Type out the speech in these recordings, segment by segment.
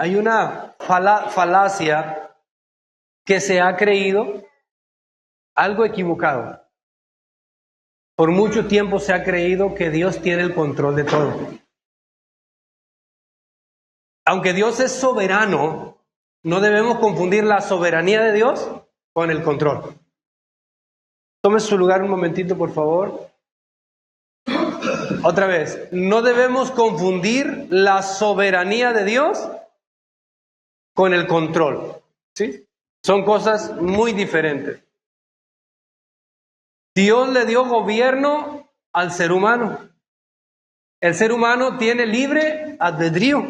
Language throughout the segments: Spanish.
hay una falacia que se ha creído, algo equivocado. Por mucho tiempo se ha creído que Dios tiene el control de todo. Aunque Dios es soberano, no debemos confundir la soberanía de Dios con el control. Tome su lugar un momentito, por favor. Otra vez, no debemos confundir la soberanía de Dios con el control. ¿Sí? Son cosas muy diferentes. Dios le dio gobierno al ser humano. El ser humano tiene libre albedrío.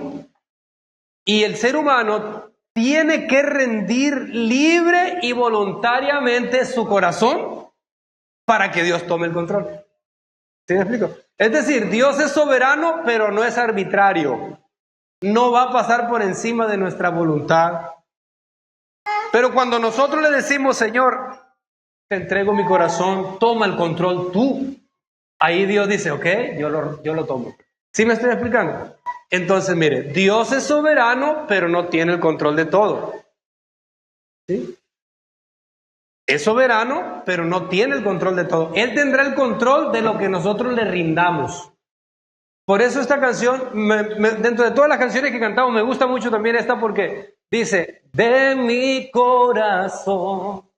Y el ser humano tiene que rendir libre y voluntariamente su corazón para que Dios tome el control. ¿Sí me explico? Es decir, Dios es soberano, pero no es arbitrario. No va a pasar por encima de nuestra voluntad. Pero cuando nosotros le decimos, Señor, te entrego mi corazón, toma el control tú. Ahí Dios dice, ok, yo lo tomo. ¿Sí me estoy explicando? Entonces, mire, Dios es soberano, pero no tiene el control de todo. ¿Sí? Es soberano, pero no tiene el control de todo. Él tendrá el control de lo que nosotros le rindamos. Por eso esta canción, dentro de todas las canciones que cantamos, me gusta mucho también esta porque dice, de mi corazón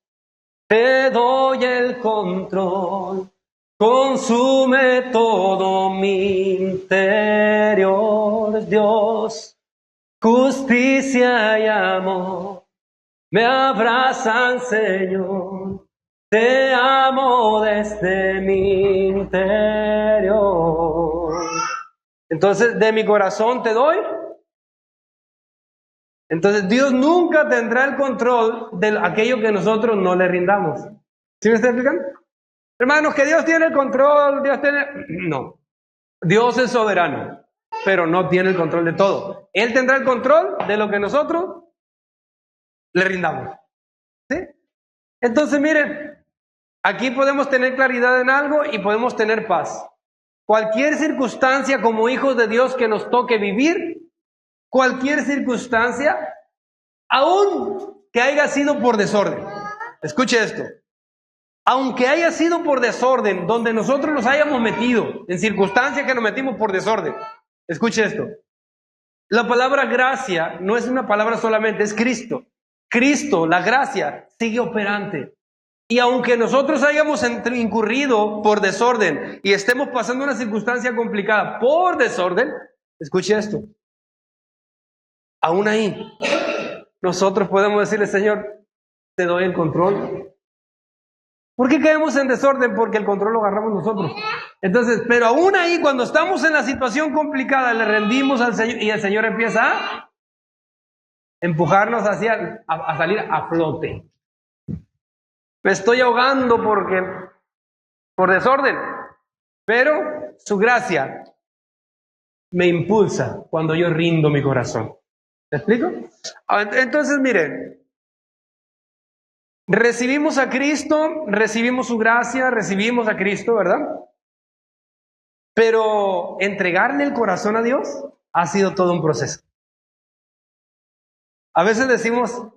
te doy el control, consume todo mi interior, Dios, justicia y amor, me abrazan, Señor, te amo desde mi interior. Entonces, de mi corazón te doy. Entonces, Dios nunca tendrá el control de aquello que nosotros no le rindamos. ¿Sí me está explicando? Hermanos, que Dios tiene el control, No. Dios es soberano, pero no tiene el control de todo. Él tendrá el control de lo que nosotros le rindamos. ¿Sí? Entonces, miren, aquí podemos tener claridad en algo y podemos tener paz. Cualquier circunstancia como hijos de Dios que nos toque vivir, cualquier circunstancia, aun que haya sido por desorden. Escuche esto. Aunque haya sido por desorden, donde nosotros nos hayamos metido, en circunstancias que nos metimos por desorden. Escuche esto. La palabra gracia no es una palabra solamente, es Cristo. Cristo, la gracia, sigue operante. Y aunque nosotros hayamos incurrido por desorden y estemos pasando una circunstancia complicada por desorden, escuche esto. Aún ahí, nosotros podemos decirle, Señor, te doy el control. ¿Por qué caemos en desorden? Porque el control lo agarramos nosotros. Entonces, pero aún ahí, cuando estamos en la situación complicada, le rendimos al Señor y el Señor empieza a empujarnos a salir a flote. Me estoy ahogando por desorden, pero su gracia me impulsa cuando yo rindo mi corazón. ¿Me explico? Entonces, miren, recibimos a Cristo, recibimos su gracia, recibimos a Cristo, ¿verdad? Pero entregarle el corazón a Dios ha sido todo un proceso. A veces decimos,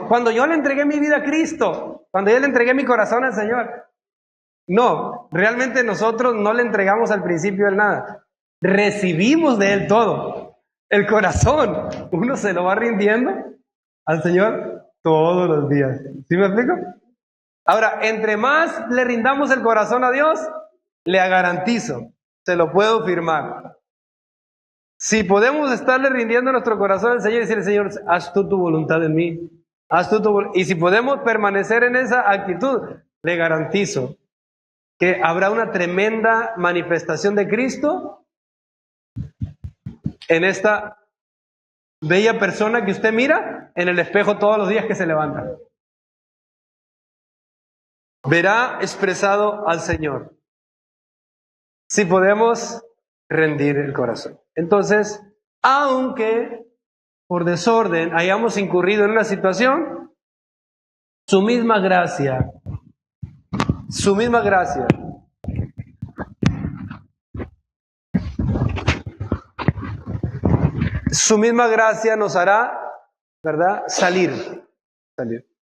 cuando yo le entregué mi vida a Cristo, cuando yo le entregué mi corazón al Señor. No, realmente nosotros no le entregamos al principio de nada. Recibimos de Él todo. El corazón, uno se lo va rindiendo al Señor todos los días. ¿Sí me explico? Ahora, entre más le rindamos el corazón a Dios, le garantizo, se lo puedo firmar. Si podemos estarle rindiendo nuestro corazón al Señor y decirle, Señor, haz tú tu voluntad en mí. Haz tú tu voluntad. Y si podemos permanecer en esa actitud, le garantizo que habrá una tremenda manifestación de Cristo en esta bella persona que usted mira en el espejo todos los días que se levanta. Verá expresado al Señor. Si podemos rendir el corazón. Entonces, aunque por desorden hayamos incurrido en una situación, su misma gracia su misma gracia nos hará, ¿verdad? Salir.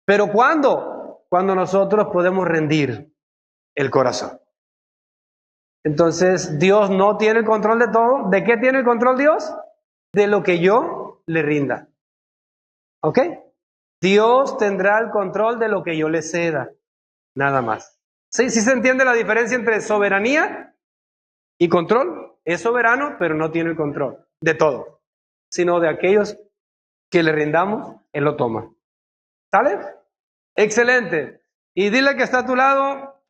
Pero ¿cuándo? Cuando nosotros podemos rendir el corazón. Entonces, Dios no tiene el control de todo. ¿De qué tiene el control Dios? De lo que yo le rinda. ¿Ok? Dios tendrá el control de lo que yo le ceda. Nada más. ¿Sí se entiende la diferencia entre soberanía y control? Es soberano, pero no tiene el control de todo, sino de aquellos que le rindamos, Él lo toma. ¿Sale? Excelente. Y dile que está a tu lado,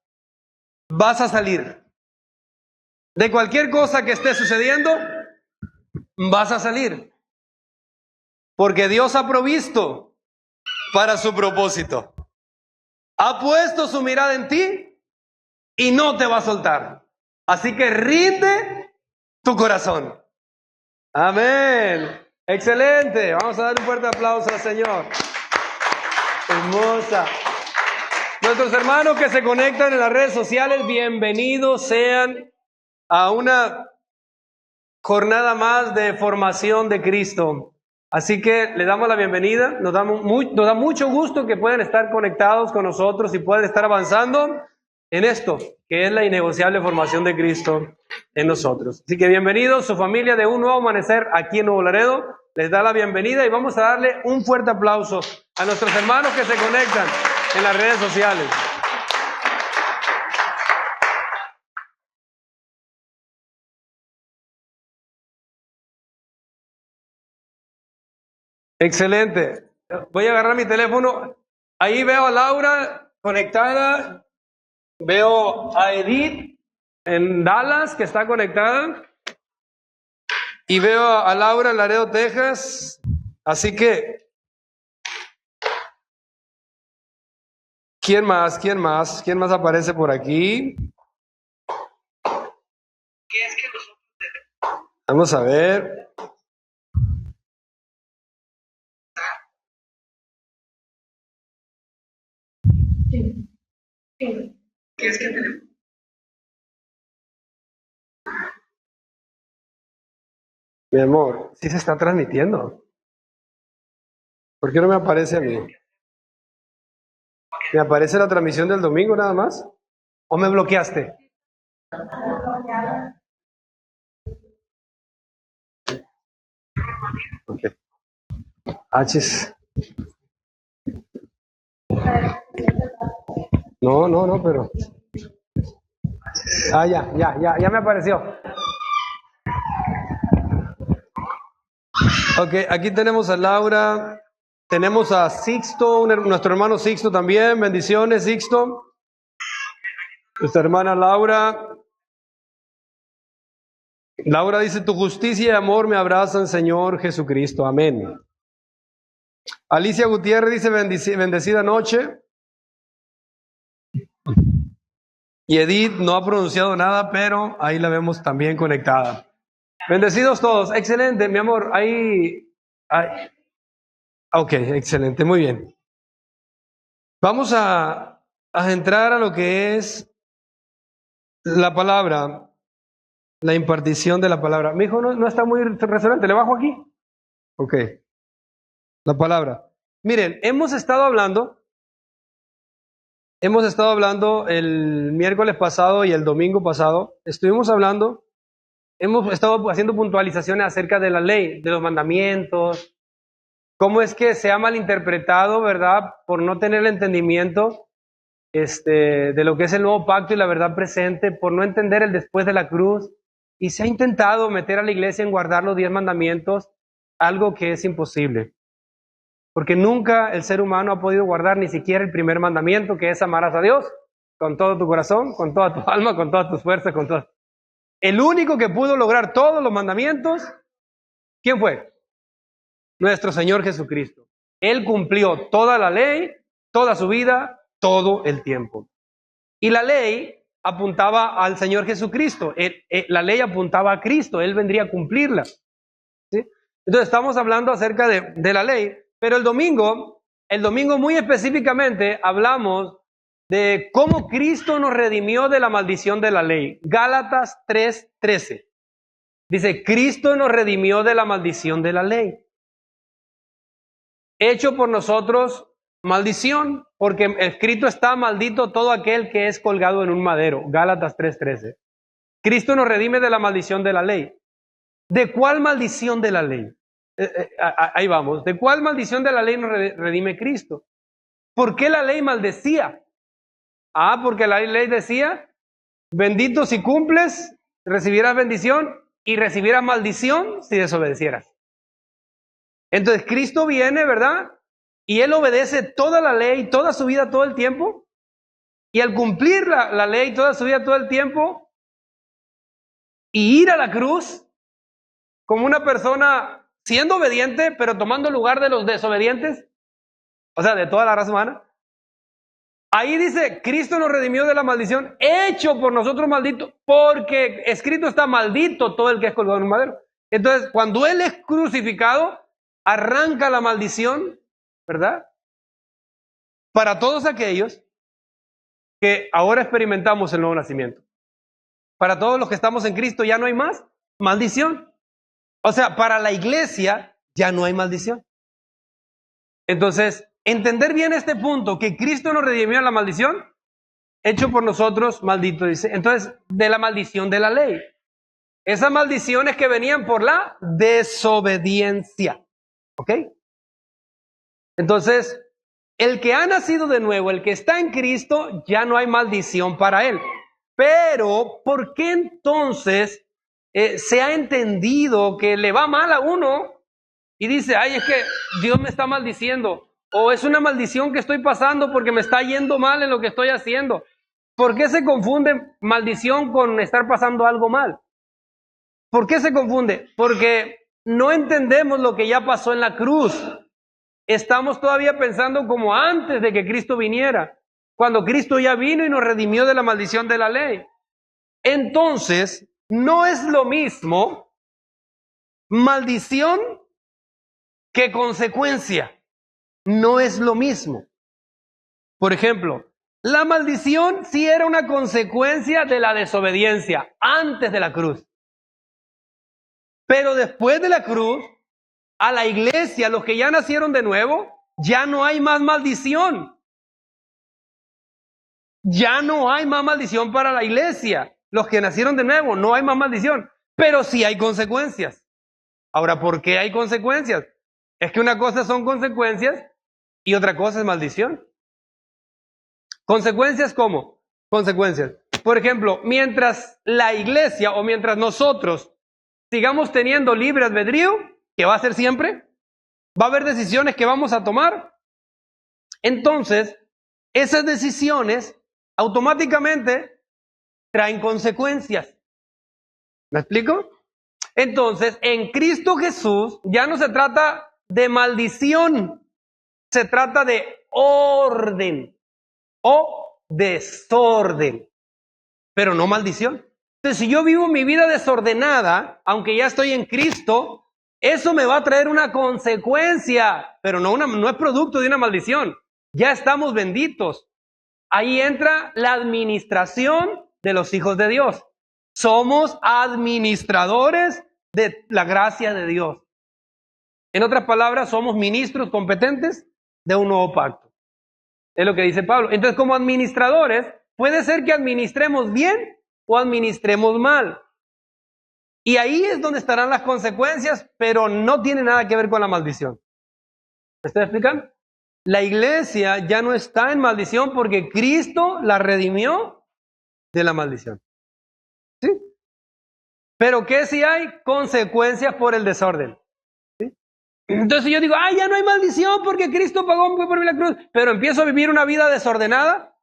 vas a salir. De cualquier cosa que esté sucediendo, vas a salir. Porque Dios ha provisto para su propósito. Ha puesto su mirada en ti y no te va a soltar. Así que rinde tu corazón. Amén. Excelente. Vamos a dar un fuerte aplauso al Señor. Hermosa. Nuestros hermanos que se conectan en las redes sociales, bienvenidos sean a una jornada más de formación de Cristo. Así que le damos la bienvenida. Nos da mucho gusto que puedan estar conectados con nosotros y puedan estar avanzando en esto, que es la innegociable formación de Cristo en nosotros. Así que bienvenidos, su familia de Un Nuevo Amanecer aquí en Nuevo Laredo les da la bienvenida y vamos a darle un fuerte aplauso a nuestros hermanos que se conectan en las redes sociales. Excelente. Voy a agarrar mi teléfono. Ahí veo a Laura conectada. Veo a Edith en Dallas que está conectada. Y veo a Laura en Laredo, Texas. Así que, ¿quién más? ¿Quién más aparece por aquí? Vamos a ver. ¿Qué es que tenemos? Mi amor, sí se está transmitiendo. ¿Por qué no me aparece a mí? ¿Me aparece la transmisión del domingo nada más? ¿O me bloqueaste? Okay. H's. No, pero... Ah, ya me apareció. Ok, aquí tenemos a Laura, tenemos a Sixto, nuestro hermano Sixto también. Bendiciones, Sixto. Nuestra hermana Laura. Laura dice, tu justicia y amor me abrazan, Señor Jesucristo. Amén. Alicia Gutiérrez dice, bendecida noche. Y Edith no ha pronunciado nada, pero ahí la vemos también conectada. Bendecidos todos. Excelente, mi amor. Ahí. Ok, excelente, muy bien. Vamos a entrar a lo que es la palabra, la impartición de la palabra. Mi hijo no está muy resonante. ¿Le bajo aquí? Ok. La palabra. Miren, hemos estado hablando el miércoles pasado y el domingo pasado. Hemos estado haciendo puntualizaciones acerca de la ley, de los mandamientos, cómo es que se ha malinterpretado, ¿verdad? Por no tener el entendimiento de lo que es el nuevo pacto y la verdad presente, por no entender el después de la cruz. Y se ha intentado meter a la iglesia en guardar los 10 mandamientos, algo que es imposible. Porque nunca el ser humano ha podido guardar ni siquiera el primer mandamiento, que es amarás a Dios con todo tu corazón, con toda tu alma, con todas tus fuerzas, con todo. El único que pudo lograr todos los mandamientos, ¿quién fue? Nuestro Señor Jesucristo. Él cumplió toda la ley, toda su vida, todo el tiempo. Y la ley apuntaba al Señor Jesucristo. La ley apuntaba a Cristo. Él vendría a cumplirla. ¿Sí? Entonces estamos hablando acerca de la ley. Pero el domingo muy específicamente hablamos de cómo Cristo nos redimió de la maldición de la ley. Gálatas 3:13. Dice, Cristo nos redimió de la maldición de la ley. Hecho por nosotros maldición, porque escrito está: maldito todo aquel que es colgado en un madero. Gálatas 3:13. Cristo nos redime de la maldición de la ley. ¿De cuál maldición de la ley? Ahí vamos. ¿De cuál maldición de la ley nos redime Cristo? ¿Por qué la ley maldecía? Porque la ley decía, bendito si cumples, recibirás bendición, y recibirás maldición si desobedecieras. Entonces Cristo viene, ¿verdad? Y Él obedece toda la ley, toda su vida, todo el tiempo. Y al cumplir la ley toda su vida, todo el tiempo, y ir a la cruz como una persona siendo obediente, pero tomando el lugar de los desobedientes, o sea, de toda la raza humana. Ahí dice, Cristo nos redimió de la maldición, hecho por nosotros maldito, porque escrito está: maldito todo el que es colgado en un madero. Entonces, cuando Él es crucificado, arranca la maldición, ¿verdad? Para todos aquellos que ahora experimentamos el nuevo nacimiento. Para todos los que estamos en Cristo ya no hay más maldición. O sea, para la iglesia ya no hay maldición. Entonces, entender bien este punto, que Cristo nos redimió de la maldición, hecho por nosotros maldito, dice. Entonces, de la maldición de la ley. Esas maldiciones que venían por la desobediencia. ¿Ok? Entonces, el que ha nacido de nuevo, el que está en Cristo, ya no hay maldición para él. Pero, ¿por qué entonces se ha entendido que le va mal a uno y dice, ay, es que Dios me está maldiciendo, o es una maldición que estoy pasando porque me está yendo mal en lo que estoy haciendo? ¿Por qué se confunde maldición con estar pasando algo mal? ¿Por qué se confunde? Porque no entendemos lo que ya pasó en la cruz. Estamos todavía pensando como antes de que Cristo viniera, cuando Cristo ya vino y nos redimió de la maldición de la ley. Entonces, no es lo mismo maldición que consecuencia. No es lo mismo. Por ejemplo, la maldición sí era una consecuencia de la desobediencia antes de la cruz. Pero después de la cruz, a la iglesia, los que ya nacieron de nuevo, ya no hay más maldición. Ya no hay más maldición para la iglesia. Los que nacieron de nuevo, no hay más maldición. Pero sí hay consecuencias. Ahora, ¿por qué hay consecuencias? Es que una cosa son consecuencias y otra cosa es maldición. ¿Consecuencias cómo? Consecuencias. Por ejemplo, mientras la iglesia o mientras nosotros sigamos teniendo libre albedrío, que va a ser siempre, va a haber decisiones que vamos a tomar. Entonces, esas decisiones automáticamente traen consecuencias. ¿Me explico? Entonces, en Cristo Jesús ya no se trata de maldición, se trata de orden o desorden, pero no maldición. Entonces, si yo vivo mi vida desordenada, aunque ya estoy en Cristo, eso me va a traer una consecuencia, pero no es producto de una maldición. Ya estamos benditos. Ahí entra la administración de los hijos de Dios. Somos administradores de la gracia de Dios. En otras palabras, somos ministros competentes de un nuevo pacto. Es lo que dice Pablo. Entonces, como administradores, puede ser que administremos bien o administremos mal. Y ahí es donde estarán las consecuencias, pero no tiene nada que ver con la maldición. ¿Me estoy explicando? La iglesia ya no está en maldición porque Cristo la redimió de la maldición. ¿Sí? Pero ¿qué si hay? Consecuencias por el desorden. ¿Sí? Entonces yo digo, ay, ya no hay maldición porque Cristo pagó por mí la cruz, pero empiezo a vivir una vida desordenada.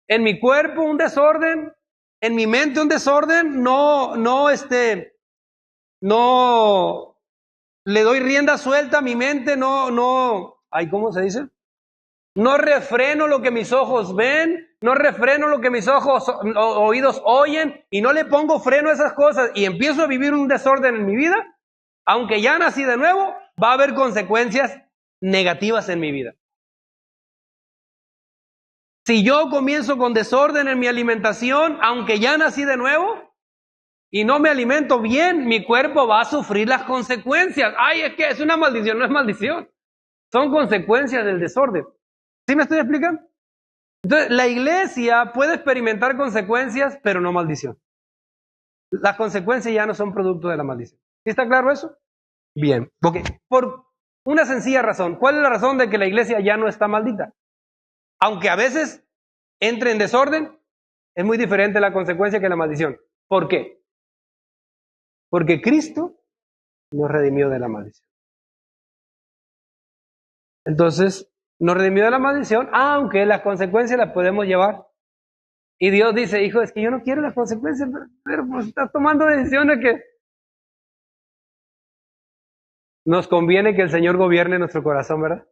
En mi cuerpo un desorden, en mi mente un desorden, no le doy rienda suelta a mi mente, ¿cómo se dice? No refreno lo que mis ojos ven, no refreno lo que mis oídos oyen, y no le pongo freno a esas cosas, y empiezo a vivir un desorden en mi vida. Aunque ya nací de nuevo, va a haber consecuencias negativas en mi vida. Si yo comienzo con desorden en mi alimentación, aunque ya nací de nuevo, y no me alimento bien, mi cuerpo va a sufrir las consecuencias. Ay, es que es una maldición, no es maldición. Son consecuencias del desorden. ¿Sí me estoy explicando? Entonces, la iglesia puede experimentar consecuencias, pero no maldición. Las consecuencias ya no son producto de la maldición. ¿Sí está claro eso? Bien. Okay. Por una sencilla razón. ¿Cuál es la razón de que la iglesia ya no está maldita? Aunque a veces entre en desorden, es muy diferente la consecuencia que la maldición. ¿Por qué? Porque Cristo nos redimió de la maldición. Entonces, nos redimió de la maldición, aunque las consecuencias las podemos llevar. Y Dios dice, hijo, es que yo no quiero las consecuencias, pero pues estás tomando decisiones que nos conviene que el Señor gobierne nuestro corazón, ¿verdad?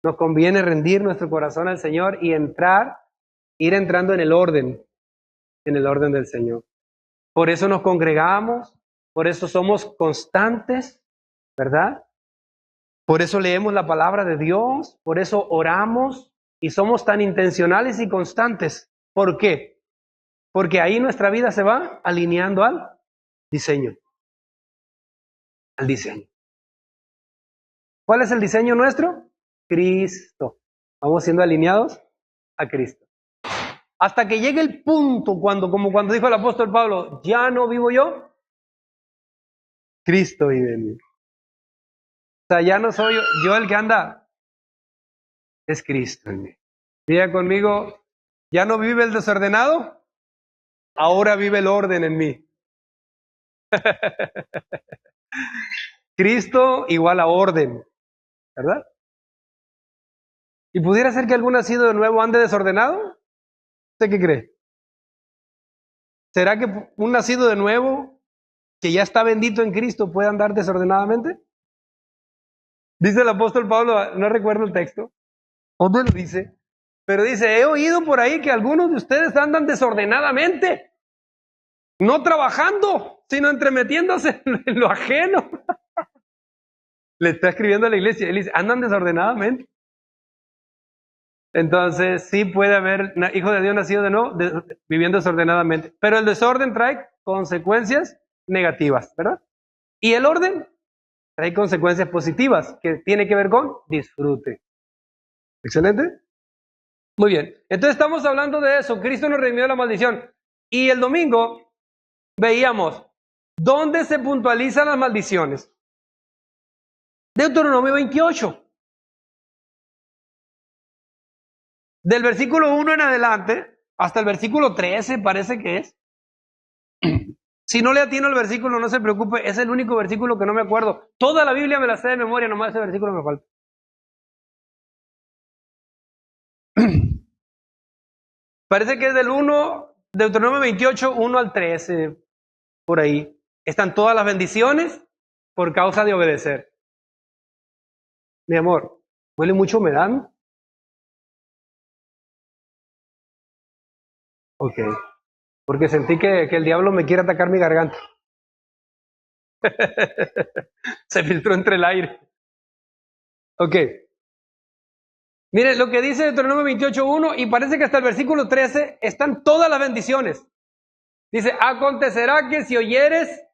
Nos conviene rendir nuestro corazón al Señor y ir entrando en el orden del Señor. Por eso nos congregamos, por eso somos constantes, ¿verdad? Por eso leemos la palabra de Dios, por eso oramos y somos tan intencionales y constantes. ¿Por qué? Porque ahí nuestra vida se va alineando al diseño. Al diseño. ¿Cuál es el diseño nuestro? Cristo. Vamos siendo alineados a Cristo. Hasta que llegue el punto como cuando dijo el apóstol Pablo, ya no vivo yo, Cristo vive en mí. O sea, ya no soy yo el que anda, es Cristo en mí. Diga conmigo, ya no vive el desordenado, ahora vive el orden en mí. Cristo igual a orden, ¿verdad? ¿Y pudiera ser que algún nacido de nuevo ande desordenado? ¿Usted qué cree? ¿Será que un nacido de nuevo, que ya está bendito en Cristo, puede andar desordenadamente? Dice el apóstol Pablo, no recuerdo el texto, ¿dónde lo dice? Pero dice, he oído por ahí que algunos de ustedes andan desordenadamente, no trabajando, sino entremetiéndose en lo ajeno. Le está escribiendo a la iglesia, él dice, andan desordenadamente. Entonces, sí puede haber hijo de Dios nacido de nuevo, viviendo desordenadamente. Pero el desorden trae consecuencias negativas, ¿verdad? Y el orden trae consecuencias positivas, que tiene que ver con disfrute. ¿Excelente? Muy bien. Entonces estamos hablando de eso. Cristo nos redimió de la maldición. Y el domingo veíamos dónde se puntualizan las maldiciones. Deuteronomio 28. Del versículo 1 en adelante, hasta el versículo 13 parece que es. Si no le atino el versículo, no se preocupe, es el único versículo que no me acuerdo. Toda la Biblia me la sé de memoria, nomás ese versículo me falta. Parece que es del 1, Deuteronomio 28, 1 al 13, por ahí. Están todas las bendiciones por causa de obedecer. Mi amor, huele mucho humedad, ¿no? Ok. Porque sentí que el diablo me quiere atacar mi garganta. Se filtró entre el aire. Ok. Mire lo que dice Deuteronomio 28:1 y parece que hasta el versículo 13 están todas las bendiciones. Dice, acontecerá que si oyeres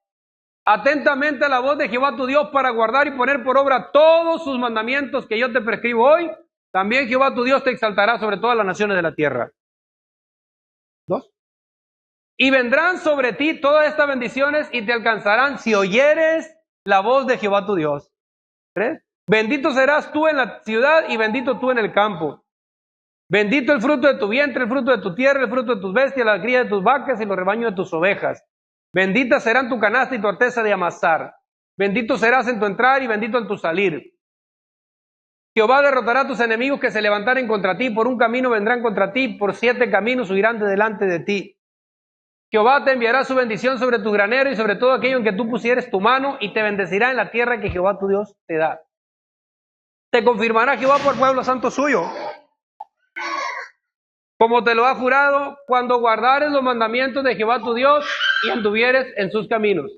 atentamente a la voz de Jehová tu Dios para guardar y poner por obra todos sus mandamientos que yo te prescribo hoy, también Jehová tu Dios te exaltará sobre todas las naciones de la tierra. 2. Y vendrán sobre ti todas estas bendiciones y te alcanzarán si oyeres la voz de Jehová tu Dios. 3. Bendito serás tú en la ciudad y bendito tú en el campo. Bendito el fruto de tu vientre, el fruto de tu tierra, el fruto de tus bestias, la cría de tus vacas y los rebaños de tus ovejas. Bendita serán tu canasta y tu arteza de amasar. Bendito serás en tu entrar y bendito en tu salir. Jehová derrotará a tus enemigos que se levantaren contra ti. Por un camino vendrán contra ti, por 7 caminos huirán de delante de ti. Jehová te enviará su bendición sobre tu granero y sobre todo aquello en que tú pusieres tu mano y te bendecirá en la tierra que Jehová tu Dios te da. Te confirmará Jehová por pueblo santo suyo, como te lo ha jurado, cuando guardares los mandamientos de Jehová tu Dios y anduvieres en sus caminos.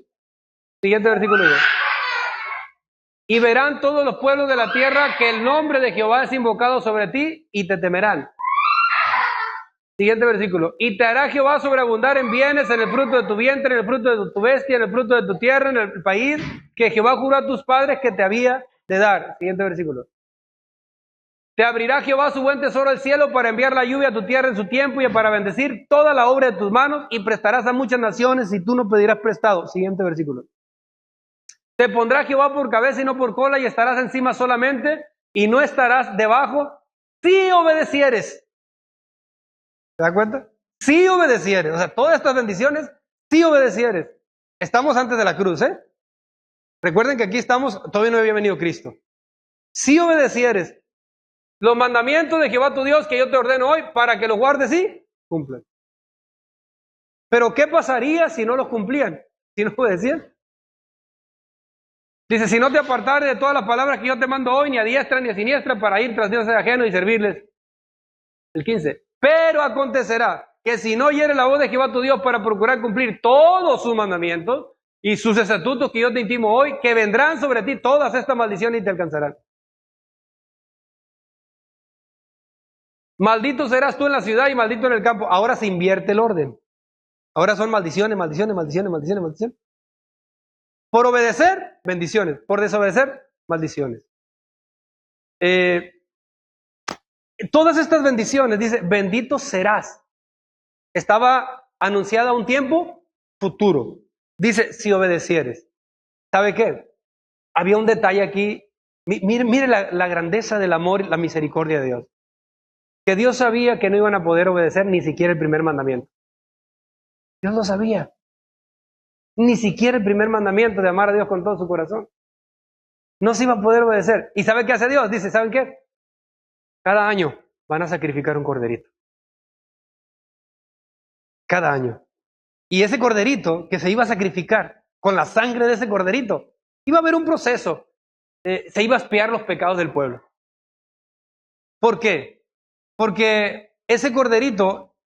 Siguiente versículo 2. Y verán todos los pueblos de la tierra que el nombre de Jehová es invocado sobre ti y te temerán. Siguiente versículo. Y te hará Jehová sobreabundar en bienes, en el fruto de tu vientre, en el fruto de tu bestia, en el fruto de tu tierra, en el país que Jehová juró a tus padres que te había de dar. Siguiente versículo. Te abrirá Jehová su buen tesoro del cielo para enviar la lluvia a tu tierra en su tiempo y para bendecir toda la obra de tus manos, y prestarás a muchas naciones y tú no pedirás prestado. Siguiente versículo. Te pondrá Jehová por cabeza y no por cola, y estarás encima solamente y no estarás debajo, si obedecieres. ¿Te das cuenta? Si obedecieres. O sea, todas estas bendiciones, si obedecieres. Estamos antes de la cruz, ¿eh? Recuerden que aquí estamos, todavía no había venido Cristo. Si obedecieres los mandamientos de Jehová tu Dios que yo te ordeno hoy para que los guardes y cumplan. Pero ¿qué pasaría si no los cumplían? Si no obedecían. Dice, si no te apartares de todas las palabras que yo te mando hoy, ni a diestra ni a siniestra, para ir tras dioses ajenos y servirles. El 15. Pero acontecerá que si no oyeres la voz de Jehová tu Dios para procurar cumplir todos sus mandamientos y sus estatutos que yo te intimo hoy, que vendrán sobre ti todas estas maldiciones y te alcanzarán. Maldito serás tú en la ciudad y maldito en el campo. Ahora se invierte el orden. Ahora son maldiciones, maldiciones, maldiciones, maldiciones, maldiciones. Por obedecer, bendiciones. Por desobedecer, maldiciones. Todas estas bendiciones, dice, bendito serás. Estaba anunciada a un tiempo futuro. Dice, si obedecieres. ¿Sabe qué? Había un detalle aquí. Mire la grandeza del amor y la misericordia de Dios. Que Dios sabía que no iban a poder obedecer ni siquiera el primer mandamiento. Dios lo sabía. Ni siquiera el primer mandamiento de amar a Dios con todo su corazón. No se iba a poder obedecer. ¿Y sabe qué hace Dios? Dice, ¿saben qué? Cada año van a sacrificar un corderito. Cada año. Y ese corderito que se iba a sacrificar, con la sangre de ese corderito, iba a haber un proceso. Se iba a expiar los pecados del pueblo. ¿Por qué? Porque ese corderito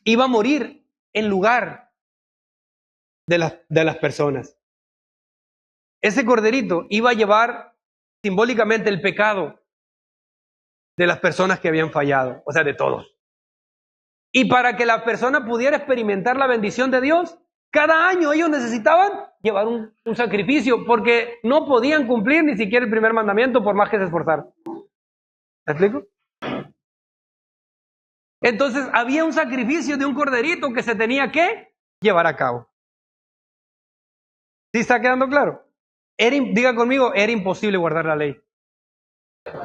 iba a morir en lugar de las personas. Ese corderito iba a llevar simbólicamente el pecado de las personas que habían fallado, o sea, de todos. Y para que la persona pudiera experimentar la bendición de Dios, cada año ellos necesitaban llevar un sacrificio, porque no podían cumplir ni siquiera el primer mandamiento por más que se esforzaran. ¿Me explico? Entonces había un sacrificio de un corderito que se tenía que llevar a cabo. ¿Sí está quedando claro? Diga conmigo, era imposible guardar la ley.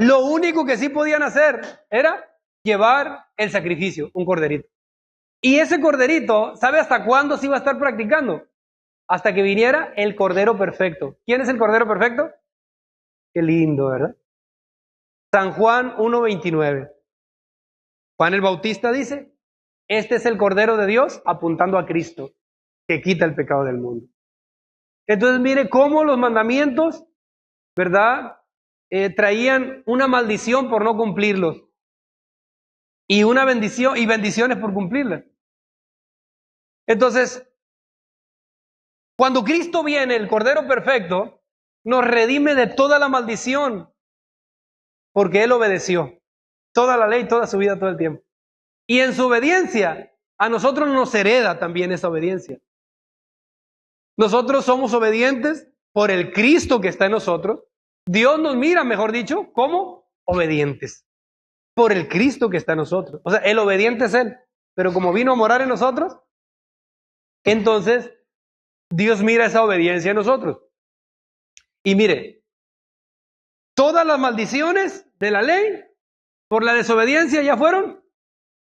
Lo único que sí podían hacer era llevar el sacrificio, un corderito. Y ese corderito, ¿sabe hasta cuándo se iba a estar practicando? Hasta que viniera el Cordero Perfecto. ¿Quién es el Cordero Perfecto? Qué lindo, ¿verdad? San Juan 1:29. Juan el Bautista dice, este es el Cordero de Dios apuntando a Cristo, que quita el pecado del mundo. Entonces mire cómo los mandamientos, ¿verdad? Traían una maldición por no cumplirlos. Y una bendición, y bendiciones por cumplirlas. Entonces, cuando Cristo viene, el Cordero Perfecto, nos redime de toda la maldición, porque Él obedeció toda la ley, toda su vida, todo el tiempo. Y en su obediencia, a nosotros nos hereda también esa obediencia. Nosotros somos obedientes por el Cristo que está en nosotros. Dios nos mira, mejor dicho, como obedientes. Por el Cristo que está en nosotros. O sea, el obediente es Él. Pero como vino a morar en nosotros, entonces Dios mira esa obediencia en nosotros. Y mire, todas las maldiciones de la ley por la desobediencia ya fueron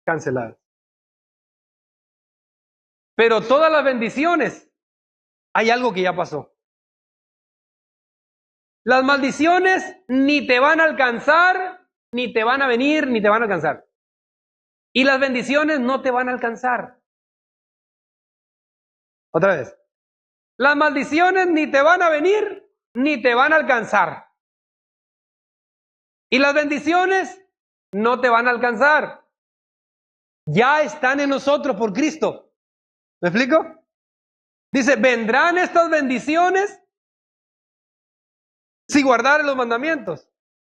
canceladas. Pero todas las bendiciones, hay algo que ya pasó. Las maldiciones ni te van a alcanzar, ni te van a venir, ni te van a alcanzar. Y las bendiciones no te van a alcanzar. Otra vez. Las maldiciones ni te van a venir, ni te van a alcanzar. Y las bendiciones no te van a alcanzar. Ya están en nosotros por Cristo. ¿Me explico? Dice, vendrán estas bendiciones si guardaren los mandamientos.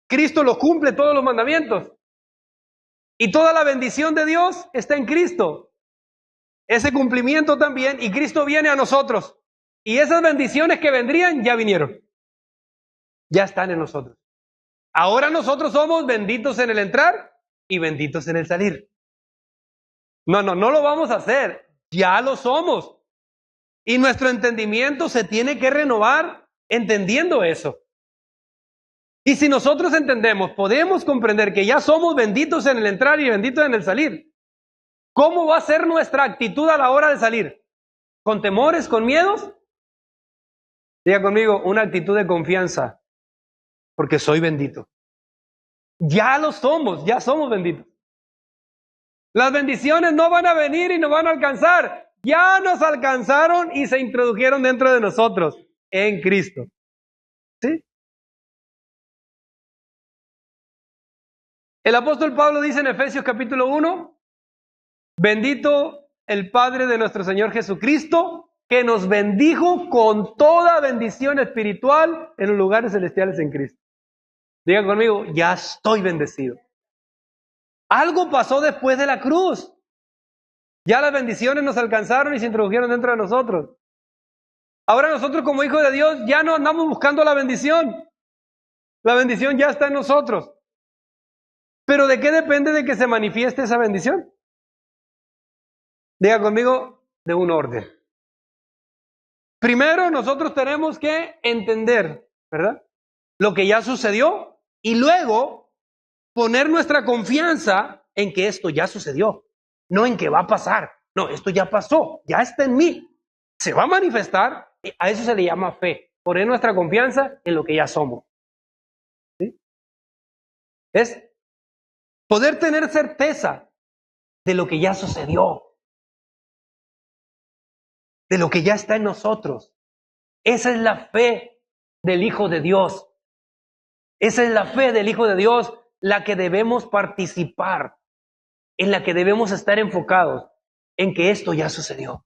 Cristo los cumple todos los mandamientos. Y toda la bendición de Dios está en Cristo. Ese cumplimiento también, y Cristo viene a nosotros. Y esas bendiciones que vendrían ya vinieron. Ya están en nosotros. Ahora nosotros somos benditos en el entrar y benditos en el salir. No lo vamos a hacer. Ya lo somos. Y nuestro entendimiento se tiene que renovar entendiendo eso. Y si nosotros entendemos, podemos comprender que ya somos benditos en el entrar y benditos en el salir. ¿Cómo va a ser nuestra actitud a la hora de salir? ¿Con temores, con miedos? Diga conmigo, una actitud de confianza, porque soy bendito. Ya lo somos, ya somos benditos. Las bendiciones no van a venir y nos van a alcanzar. Ya nos alcanzaron y se introdujeron dentro de nosotros en Cristo. ¿Sí? El apóstol Pablo dice en Efesios capítulo 1, bendito el Padre de nuestro Señor Jesucristo, que nos bendijo con toda bendición espiritual en los lugares celestiales en Cristo. Diga conmigo, ya estoy bendecido. Algo pasó después de la cruz. Ya las bendiciones nos alcanzaron y se introdujeron dentro de nosotros. Ahora nosotros como hijos de Dios ya no andamos buscando la bendición. La bendición ya está en nosotros. ¿Pero de qué depende de que se manifieste esa bendición? Diga conmigo, de un orden. Primero nosotros tenemos que entender, ¿verdad?, lo que ya sucedió y luego poner nuestra confianza en que esto ya sucedió, no en que va a pasar. No, esto ya pasó, ya está en mí. Se va a manifestar, y a eso se le llama fe. Poner nuestra confianza en lo que ya somos. ¿Sí? Es poder tener certeza de lo que ya sucedió, de lo que ya está en nosotros. Esa es la fe del Hijo de Dios. Esa es la fe del Hijo de Dios, la que debemos participar, en la que debemos estar enfocados, en que esto ya sucedió.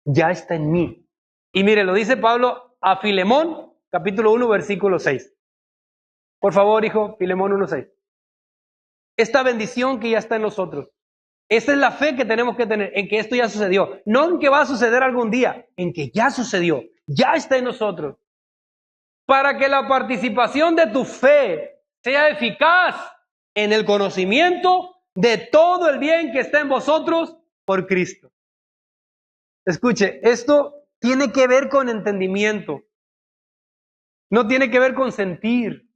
Ya está en mí. Y mire, lo dice Pablo a Filemón, capítulo 1, versículo 6. Por favor, hijo, Filemón 1:6. Esta bendición que ya está en nosotros. Esa es la fe que tenemos que tener, en que esto ya sucedió. No en que va a suceder algún día, en que ya sucedió, ya está en nosotros. Para que la participación de tu fe sea eficaz en el conocimiento de todo el bien que está en vosotros por Cristo. Escuche, esto tiene que ver con entendimiento. No tiene que ver con sentir.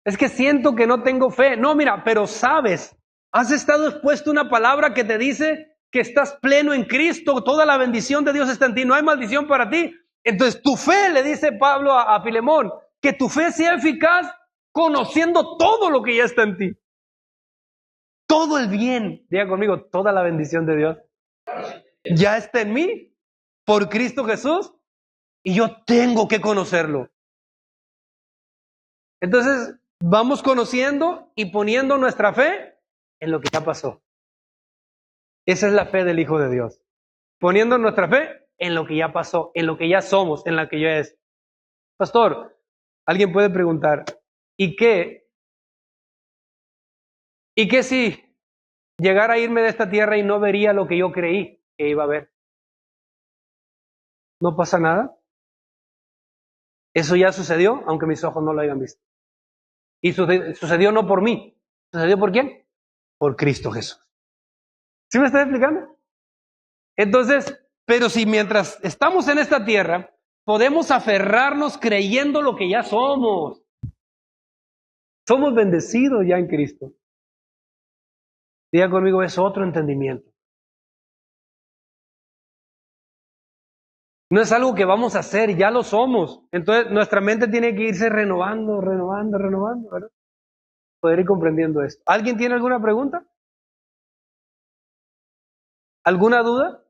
Es que siento que no tengo fe. No, mira, pero sabes, has estado expuesto a una palabra que te dice que estás pleno en Cristo, toda la bendición de Dios está en ti, no hay maldición para ti. Entonces tu fe, le dice Pablo a Filemón, que tu fe sea eficaz conociendo todo lo que ya está en ti. Todo el bien, diga conmigo, toda la bendición de Dios ya está en mí por Cristo Jesús y yo tengo que conocerlo. Entonces vamos conociendo y poniendo nuestra fe en lo que ya pasó. Esa es la fe del Hijo de Dios. Poniendo nuestra fe en lo que ya pasó, en lo que ya somos, en la que ya es. Pastor, alguien puede preguntar, ¿y qué si llegara a irme de esta tierra y no vería lo que yo creí que iba a ver? ¿No pasa nada? Eso ya sucedió, aunque mis ojos no lo hayan visto. Y sucedió no por mí. ¿Sucedió por quién? Por Cristo Jesús. ¿Sí me estoy explicando? Entonces, pero si mientras estamos en esta tierra, podemos aferrarnos creyendo lo que ya somos. Somos bendecidos ya en Cristo. Diga conmigo, es otro entendimiento. No es algo que vamos a hacer, ya lo somos. Entonces nuestra mente tiene que irse renovando, ¿verdad? Poder ir comprendiendo esto. ¿Alguien tiene alguna pregunta? ¿Alguna duda?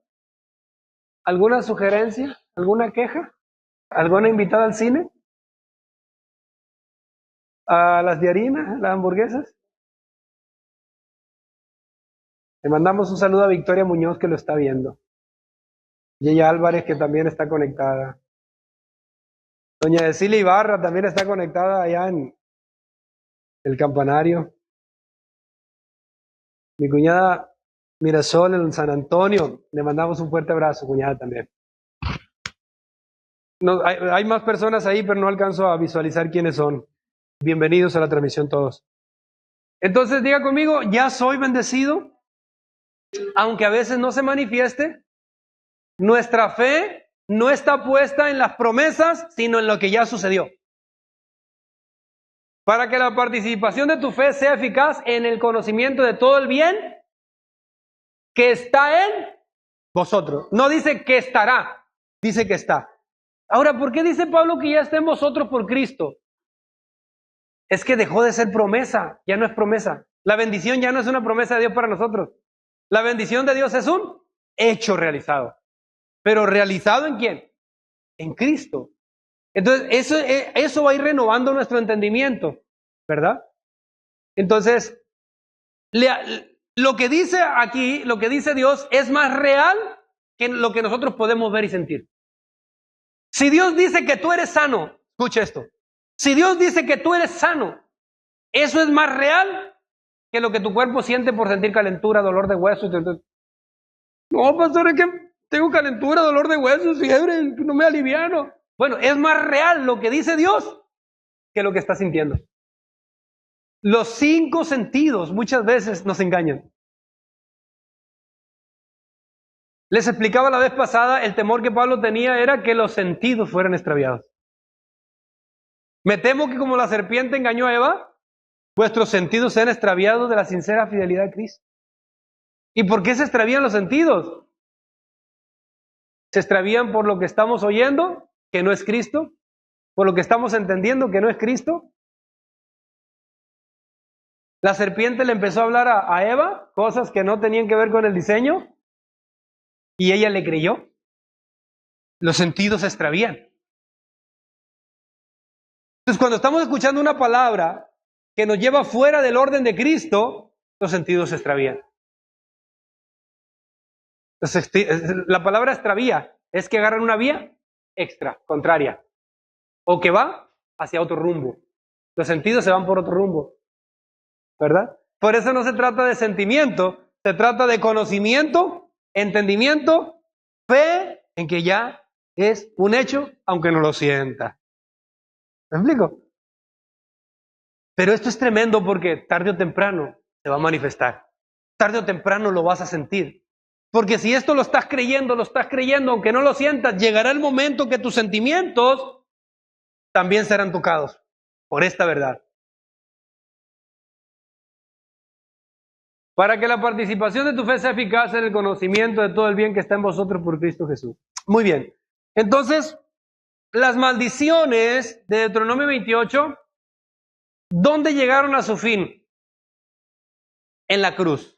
¿Alguna sugerencia? ¿Alguna queja? ¿Alguna invitada al cine? ¿A las de harina? ¿Las hamburguesas? Le mandamos un saludo a Victoria Muñoz, que lo está viendo. Y ella Álvarez, que también está conectada. Doña Cecilia Ibarra también está conectada allá en el campanario. Mi cuñada Mirasol en San Antonio, le mandamos un fuerte abrazo, cuñada también. No, hay más personas ahí, pero no alcanzo a visualizar quiénes son. Bienvenidos a la transmisión todos. Entonces diga conmigo, ya soy bendecido, aunque a veces no se manifieste. Nuestra fe no está puesta en las promesas, sino en lo que ya sucedió. Para que la participación de tu fe sea eficaz en el conocimiento de todo el bien que está en vosotros. No dice que estará, dice que está. Ahora, ¿por qué dice Pablo que ya está en vosotros por Cristo? Es que dejó de ser promesa, ya no es promesa. La bendición ya no es una promesa de Dios para nosotros. La bendición de Dios es un hecho realizado. ¿Pero realizado en quién? En Cristo. Entonces, eso va a ir renovando nuestro entendimiento, ¿verdad? Entonces, lo que dice aquí, lo que dice Dios, es más real que lo que nosotros podemos ver y sentir. Si Dios dice que tú eres sano, escucha esto. Si Dios dice que tú eres sano, eso es más real que lo que tu cuerpo siente por sentir calentura, dolor de huesos. No, pastor, es que tengo calentura, dolor de huesos, fiebre, no me aliviano. Bueno, es más real lo que dice Dios que lo que estás sintiendo. Los 5 sentidos muchas veces nos engañan. Les explicaba la vez pasada, el temor que Pablo tenía era que los sentidos fueran extraviados. Me temo que como la serpiente engañó a Eva, vuestros sentidos sean extraviados de la sincera fidelidad de Cristo. ¿Y por qué se extravían los sentidos? Se extravían por lo que estamos oyendo, que no es Cristo, por lo que estamos entendiendo, que no es Cristo. La serpiente le empezó a hablar a Eva cosas que no tenían que ver con el diseño y ella le creyó. Los sentidos se extravían. Entonces, cuando estamos escuchando una palabra que nos lleva fuera del orden de Cristo, los sentidos se extravían. Entonces, la palabra extravía es que agarran una vía extra, contraria, o que va hacia otro rumbo. Los sentidos se van por otro rumbo, ¿verdad? Por eso no se trata de sentimiento, se trata de conocimiento, entendimiento, fe en que ya es un hecho, aunque no lo sienta. ¿Me explico? Pero esto es tremendo porque tarde o temprano se va a manifestar. Tarde o temprano lo vas a sentir. Porque si esto lo estás creyendo, aunque no lo sientas, llegará el momento que tus sentimientos también serán tocados por esta verdad. Para que la participación de tu fe sea eficaz en el conocimiento de todo el bien que está en vosotros por Cristo Jesús. Muy bien. Entonces, las maldiciones de Deuteronomio 28, ¿dónde llegaron a su fin? En la cruz.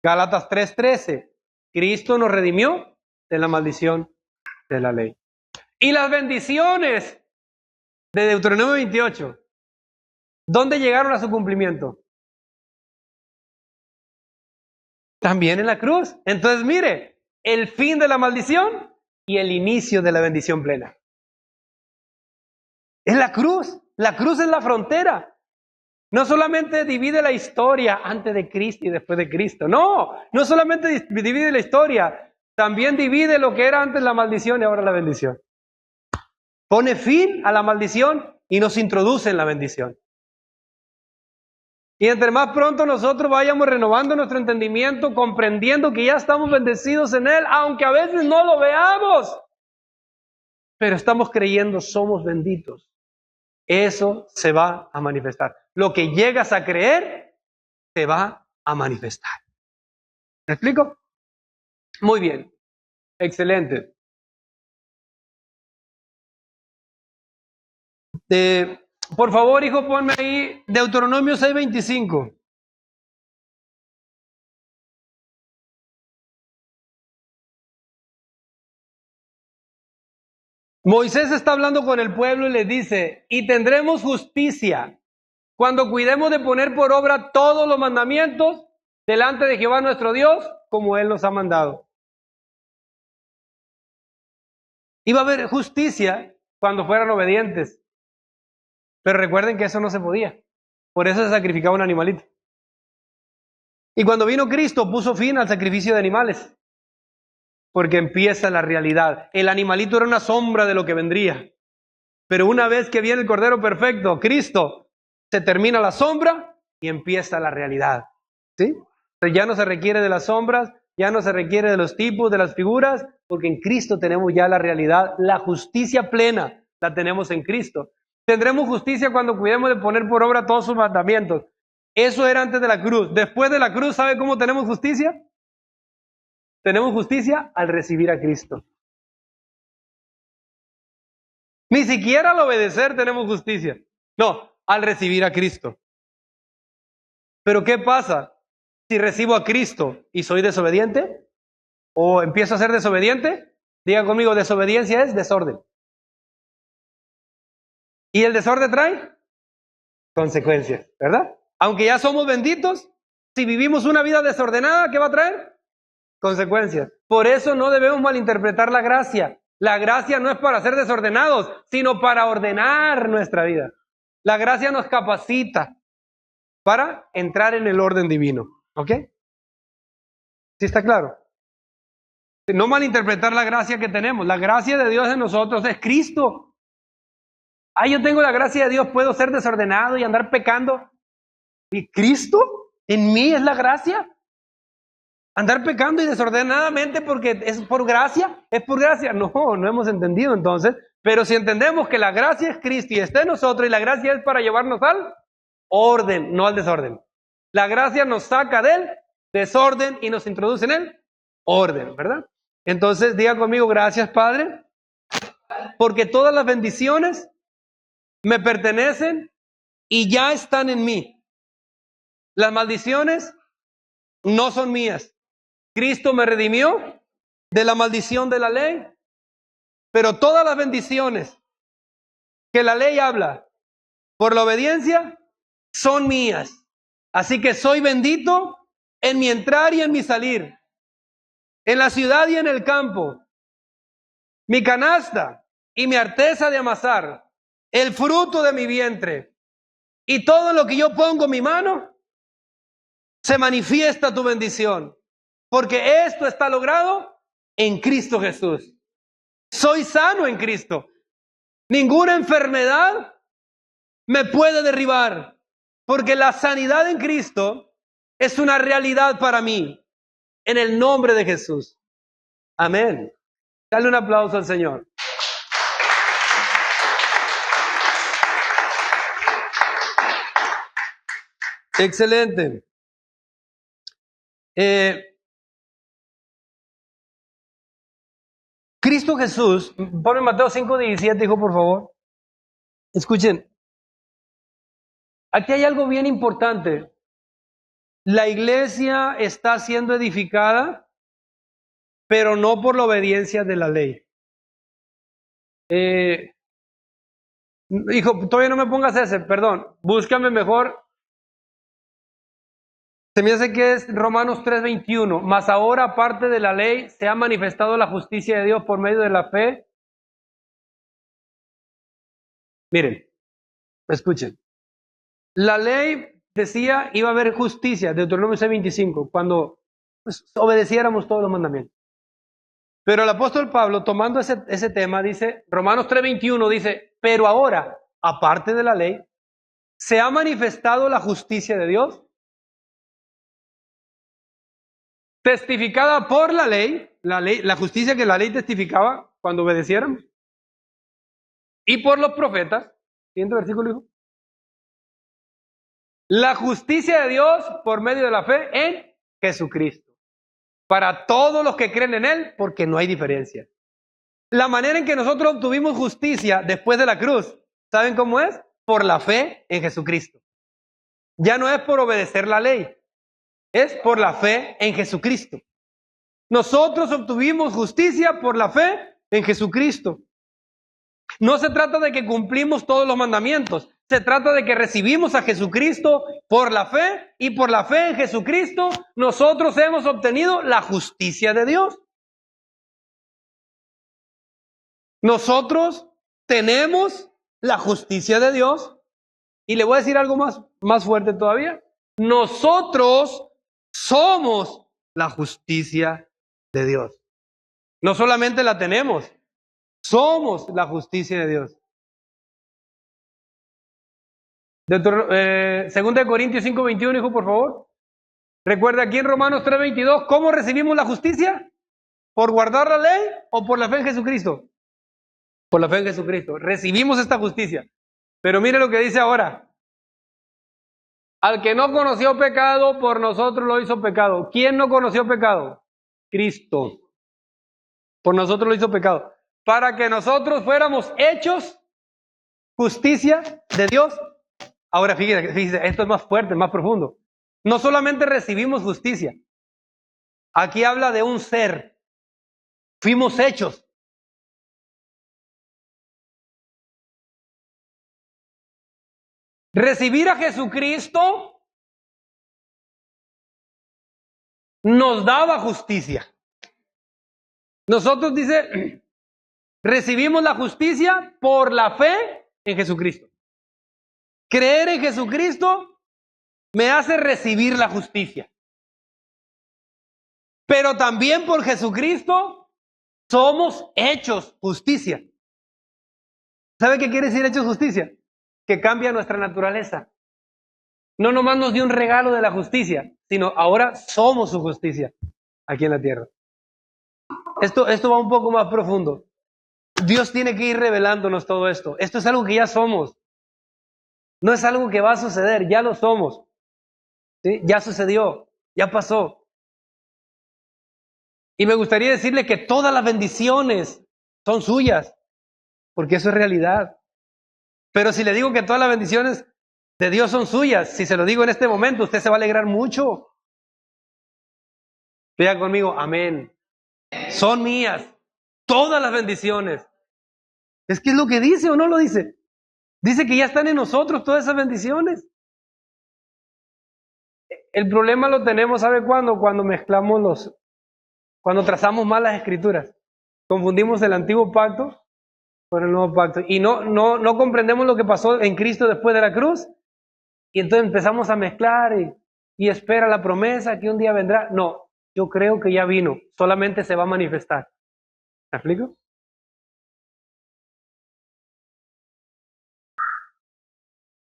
Gálatas 3:13. Cristo nos redimió de la maldición de la ley. Y las bendiciones de Deuteronomio 28, ¿dónde llegaron a su cumplimiento? También en la cruz. Entonces, mire, el fin de la maldición y el inicio de la bendición plena. Es la cruz. La cruz es la frontera. No solamente divide la historia antes de Cristo y después de Cristo. No solamente divide la historia, también divide lo que era antes la maldición y ahora la bendición. Pone fin a la maldición y nos introduce en la bendición. Y entre más pronto nosotros vayamos renovando nuestro entendimiento, comprendiendo que ya estamos bendecidos en Él, aunque a veces no lo veamos, pero estamos creyendo, somos benditos. Eso se va a manifestar. Lo que llegas a creer, se va a manifestar. ¿Me explico? Muy bien. Excelente. Por favor, hijo, ponme ahí Deuteronomio 6:25. Moisés está hablando con el pueblo y les dice, y tendremos justicia cuando cuidemos de poner por obra todos los mandamientos delante de Jehová nuestro Dios, como Él nos ha mandado. Iba a haber justicia cuando fueran obedientes. Pero recuerden que eso no se podía. Por eso se sacrificaba un animalito. Y cuando vino Cristo puso fin al sacrificio de animales, porque empieza la realidad. El animalito era una sombra de lo que vendría. Pero una vez que viene el Cordero Perfecto, Cristo, se termina la sombra y empieza la realidad. ¿Sí? Entonces ya no se requiere de las sombras, ya no se requiere de los tipos, de las figuras, porque en Cristo tenemos ya la realidad, la justicia plena la tenemos en Cristo. Tendremos justicia cuando cuidemos de poner por obra todos sus mandamientos. Eso era antes de la cruz. Después de la cruz, ¿sabe cómo tenemos justicia? Tenemos justicia al recibir a Cristo. Ni siquiera al obedecer tenemos justicia. No, al recibir a Cristo. Pero ¿qué pasa si recibo a Cristo y soy desobediente? ¿O empiezo a ser desobediente? Diga conmigo, desobediencia es desorden. ¿Y el desorden trae? Consecuencias, ¿verdad? Aunque ya somos benditos, si vivimos una vida desordenada, ¿qué va a traer? Consecuencias. Por eso no debemos malinterpretar la gracia. La gracia no es para ser desordenados, sino para ordenar nuestra vida. La gracia nos capacita para entrar en el orden divino. ¿Ok? ¿Sí está claro? No malinterpretar la gracia que tenemos. La gracia de Dios en nosotros es Cristo. Yo tengo la gracia de Dios, puedo ser desordenado y andar pecando. ¿Y Cristo en mí es la gracia? Andar pecando y desordenadamente porque es por gracia, es por gracia. No hemos entendido entonces. Pero si entendemos que la gracia es Cristo y está en nosotros y la gracia es para llevarnos al orden, no al desorden. La gracia nos saca del desorden y nos introduce en el orden, ¿verdad? Entonces diga conmigo, gracias Padre, porque todas las bendiciones me pertenecen y ya están en mí. Las maldiciones no son mías. Cristo me redimió de la maldición de la ley, pero todas las bendiciones que la ley habla por la obediencia son mías. Así que soy bendito en mi entrar y en mi salir, en la ciudad y en el campo. Mi canasta y mi arteza de amasar, el fruto de mi vientre y todo lo que yo pongo en mi mano, se manifiesta tu bendición. Porque esto está logrado en Cristo Jesús. Soy sano en Cristo. Ninguna enfermedad me puede derribar. Porque la sanidad en Cristo es una realidad para mí. En el nombre de Jesús. Amén. Dale un aplauso al Señor. Excelente. Cristo Jesús, ponme Mateo 5:17, hijo, por favor. Escuchen, aquí hay algo bien importante. La iglesia está siendo edificada, pero no por la obediencia de la ley. Hijo, todavía no me pongas ese, perdón, búscame mejor. Se me hace que es Romanos 3:21. Mas ahora, aparte de la ley, se ha manifestado la justicia de Dios por medio de la fe. Miren, escuchen. La ley decía iba a haber justicia, Deuteronomio 6:25, cuando obedeciéramos todos los mandamientos. Pero el apóstol Pablo, tomando ese tema, dice, Romanos 3:21 dice, pero ahora, aparte de la ley, se ha manifestado la justicia de Dios, testificada por la ley, la justicia que la ley testificaba cuando obedeciéramos, y por los profetas. Siguiente versículo, hijo. La justicia de Dios por medio de la fe en Jesucristo. Para todos los que creen en Él, porque no hay diferencia. La manera en que nosotros obtuvimos justicia después de la cruz, ¿saben cómo es? Por la fe en Jesucristo. Ya no es por obedecer la ley, es por la fe en Jesucristo. Nosotros obtuvimos justicia por la fe en Jesucristo. No se trata de que cumplimos todos los mandamientos, se trata de que recibimos a Jesucristo por la fe, y por la fe en Jesucristo nosotros hemos obtenido la justicia de Dios. Nosotros tenemos la justicia de Dios, y le voy a decir algo más fuerte todavía. Nosotros somos la justicia de Dios. No solamente la tenemos, somos la justicia de Dios. 2 Corintios 5:21, hijo, por favor. Recuerda aquí en Romanos 3:22, ¿cómo recibimos la justicia? ¿Por guardar la ley o por la fe en Jesucristo? Por la fe en Jesucristo. Recibimos esta justicia. Pero mire lo que dice ahora. Al que no conoció pecado, por nosotros lo hizo pecado. ¿Quién no conoció pecado? Cristo. Por nosotros lo hizo pecado. Para que nosotros fuéramos hechos justicia de Dios. Ahora fíjese, esto es más fuerte, más profundo. No solamente recibimos justicia. Aquí habla de un ser. Fuimos hechos. Recibir a Jesucristo nos daba justicia. Nosotros, dice, recibimos la justicia por la fe en Jesucristo. Creer en Jesucristo me hace recibir la justicia. Pero también por Jesucristo somos hechos justicia. ¿Sabe qué quiere decir hechos justicia? Que cambia nuestra naturaleza. No nomás nos dio un regalo de la justicia, sino ahora somos su justicia aquí en la tierra. Esto va un poco más profundo. Dios tiene que ir revelándonos todo esto. Esto es algo que ya somos. No es algo que va a suceder, ya lo somos. ¿Sí? Ya sucedió, ya pasó. Y me gustaría decirle que todas las bendiciones son suyas, porque eso es realidad. Pero si le digo que todas las bendiciones de Dios son suyas, si se lo digo en este momento, usted se va a alegrar mucho. Vea conmigo, amén. Son mías, todas las bendiciones. Es que es lo que dice o no lo dice. Dice que ya están en nosotros todas esas bendiciones. El problema lo tenemos, ¿sabe cuándo? Cuando trazamos mal las escrituras. Confundimos el antiguo pacto con el nuevo pacto. Y no comprendemos lo que pasó en Cristo después de la cruz. Y entonces empezamos a mezclar y espera la promesa que un día vendrá. No, yo creo que ya vino. Solamente se va a manifestar. ¿Me explico?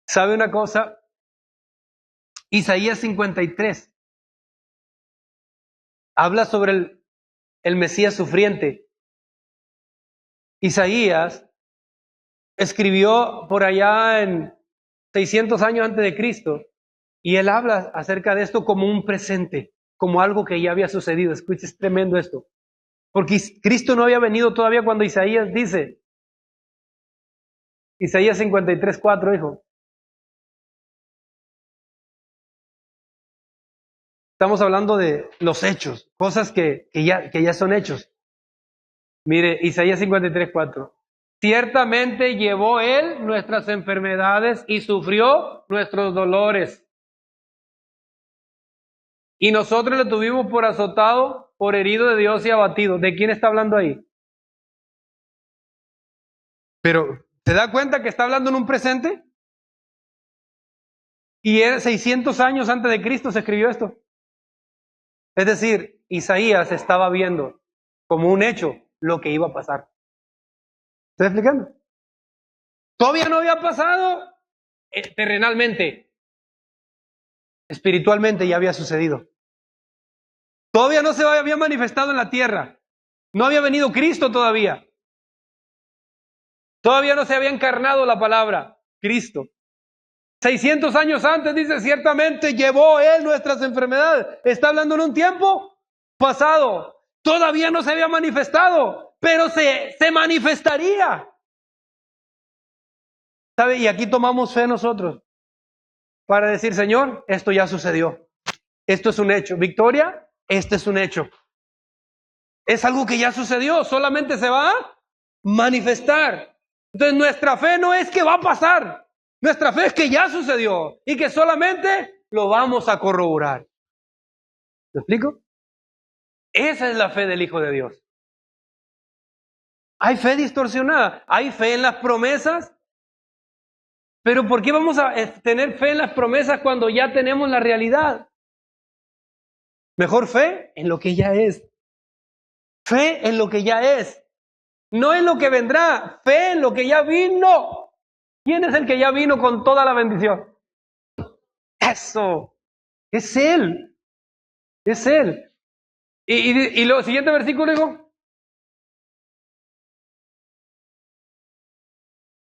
¿Sabe una cosa? Isaías 53 habla sobre el Mesías sufriente. Isaías escribió por allá en 600 años antes de Cristo y él habla acerca de esto como un presente, como algo que ya había sucedido. Escuche, es tremendo esto. Porque Cristo no había venido todavía cuando Isaías dice, Isaías 53:4, hijo. Estamos hablando de los hechos, cosas que ya son hechos. Mire, Isaías 53:4. Ciertamente llevó él nuestras enfermedades y sufrió nuestros dolores. Y nosotros le tuvimos por azotado, por herido de Dios y abatido. ¿De quién está hablando ahí? Pero, ¿se da cuenta que está hablando en un presente? Y 600 años antes de Cristo se escribió esto. Es decir, Isaías estaba viendo como un hecho lo que iba a pasar. ¿Estoy explicando? Todavía no había pasado terrenalmente. Espiritualmente ya había sucedido. Todavía no se había manifestado en la tierra. No había venido Cristo todavía. Todavía no se había encarnado la palabra Cristo. 600 años antes dice, ciertamente llevó él nuestras enfermedades. Está hablando en un tiempo pasado. Todavía no se había manifestado, pero se manifestaría. ¿Sabe? Y aquí tomamos fe nosotros para decir, Señor, esto ya sucedió. Esto es un hecho. Victoria, este es un hecho. Es algo que ya sucedió, solamente se va a manifestar. Entonces nuestra fe no es que va a pasar. Nuestra fe es que ya sucedió y que solamente lo vamos a corroborar. ¿Me explico? Esa es la fe del Hijo de Dios. Hay fe distorsionada, hay fe en las promesas, pero ¿por qué vamos a tener fe en las promesas cuando ya tenemos la realidad? Mejor fe en lo que ya es. Fe en lo que ya es. No en lo que vendrá. Fe en lo que ya vino. ¿Quién es el que ya vino con toda la bendición? Eso. Es Él. Es Él. Y lo siguiente versículo digo.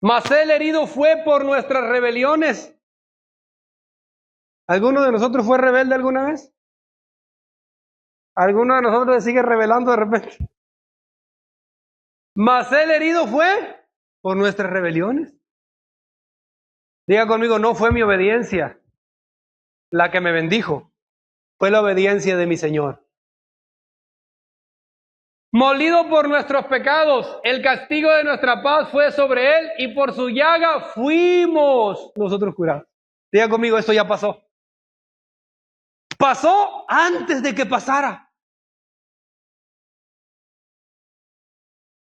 Mas Él herido fue por nuestras rebeliones. ¿Alguno de nosotros fue rebelde alguna vez? ¿Alguno de nosotros se sigue rebelando de repente? Mas Él herido fue por nuestras rebeliones. Diga conmigo, no fue mi obediencia la que me bendijo, fue la obediencia de mi Señor. Molido por nuestros pecados, el castigo de nuestra paz fue sobre Él y por su llaga fuimos nosotros curados. Diga conmigo, esto ya pasó. Pasó antes de que pasara.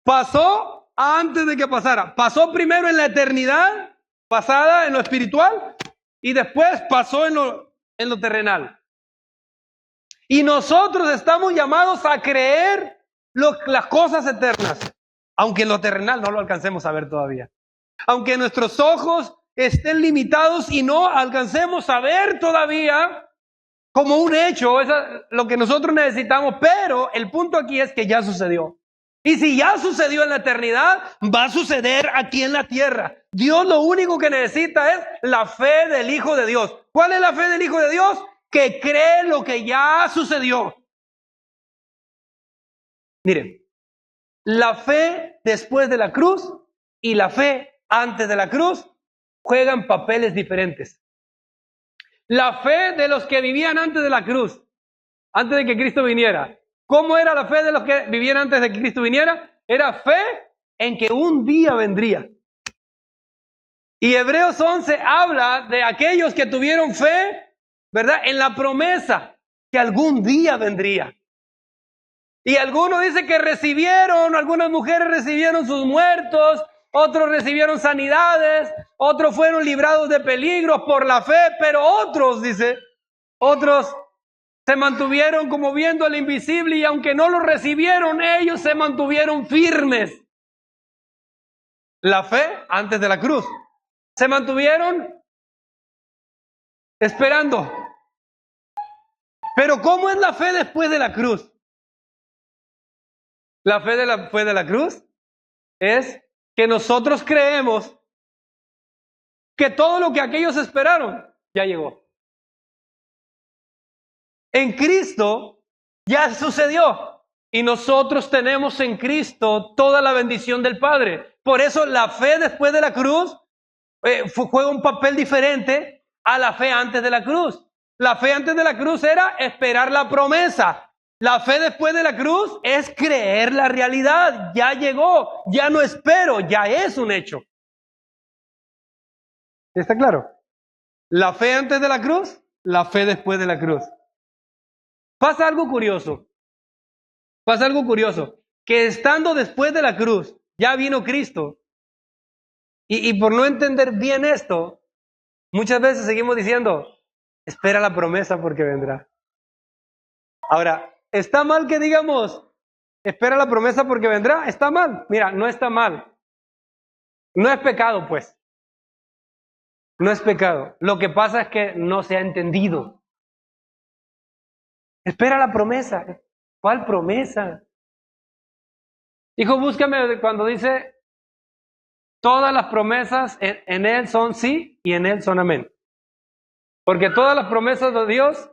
Pasó antes de que pasara. Pasó primero en la eternidad pasada, en lo espiritual, y después pasó en lo terrenal. Y nosotros estamos llamados a creer las cosas eternas, aunque en lo terrenal no lo alcancemos a ver todavía. Aunque nuestros ojos estén limitados y no alcancemos a ver todavía como un hecho, eso es lo que nosotros necesitamos, pero el punto aquí es que ya sucedió. Y si ya sucedió en la eternidad, va a suceder aquí en la tierra. Dios lo único que necesita es la fe del Hijo de Dios. ¿Cuál es la fe del Hijo de Dios? Que cree lo que ya sucedió. Miren, la fe después de la cruz y la fe antes de la cruz juegan papeles diferentes. La fe de los que vivían antes de la cruz, antes de que Cristo viniera. ¿Cómo era la fe de los que vivían antes de que Cristo viniera? Era fe en que un día vendría. Y Hebreos 11 habla de aquellos que tuvieron fe, ¿verdad? En la promesa que algún día vendría. Y algunos dicen que algunas mujeres recibieron sus muertos, otros recibieron sanidades, otros fueron librados de peligros por la fe, pero otros se mantuvieron como viendo al invisible y aunque no lo recibieron, ellos se mantuvieron firmes. La fe antes de la cruz. Se mantuvieron esperando. Pero ¿cómo es la fe después de la cruz? La fe después de la cruz es que nosotros creemos que todo lo que aquellos esperaron ya llegó. En Cristo ya sucedió y nosotros tenemos en Cristo toda la bendición del Padre. Por eso la fe después de la cruz juega un papel diferente a la fe antes de la cruz. La fe antes de la cruz era esperar la promesa. La fe después de la cruz es creer la realidad. Ya llegó, ya no espero, ya es un hecho. ¿Está claro? La fe antes de la cruz, la fe después de la cruz. Pasa algo curioso, que estando después de la cruz, ya vino Cristo, y por no entender bien esto, muchas veces seguimos diciendo, espera la promesa porque vendrá. Ahora, ¿está mal que digamos, espera la promesa porque vendrá? ¿Está mal? Mira, no está mal. No es pecado, pues. No es pecado. Lo que pasa es que no se ha entendido. Espera la promesa. ¿Cuál promesa? Hijo, búscame cuando dice, todas las promesas en Él son sí y en Él son amén. Porque todas las promesas de Dios,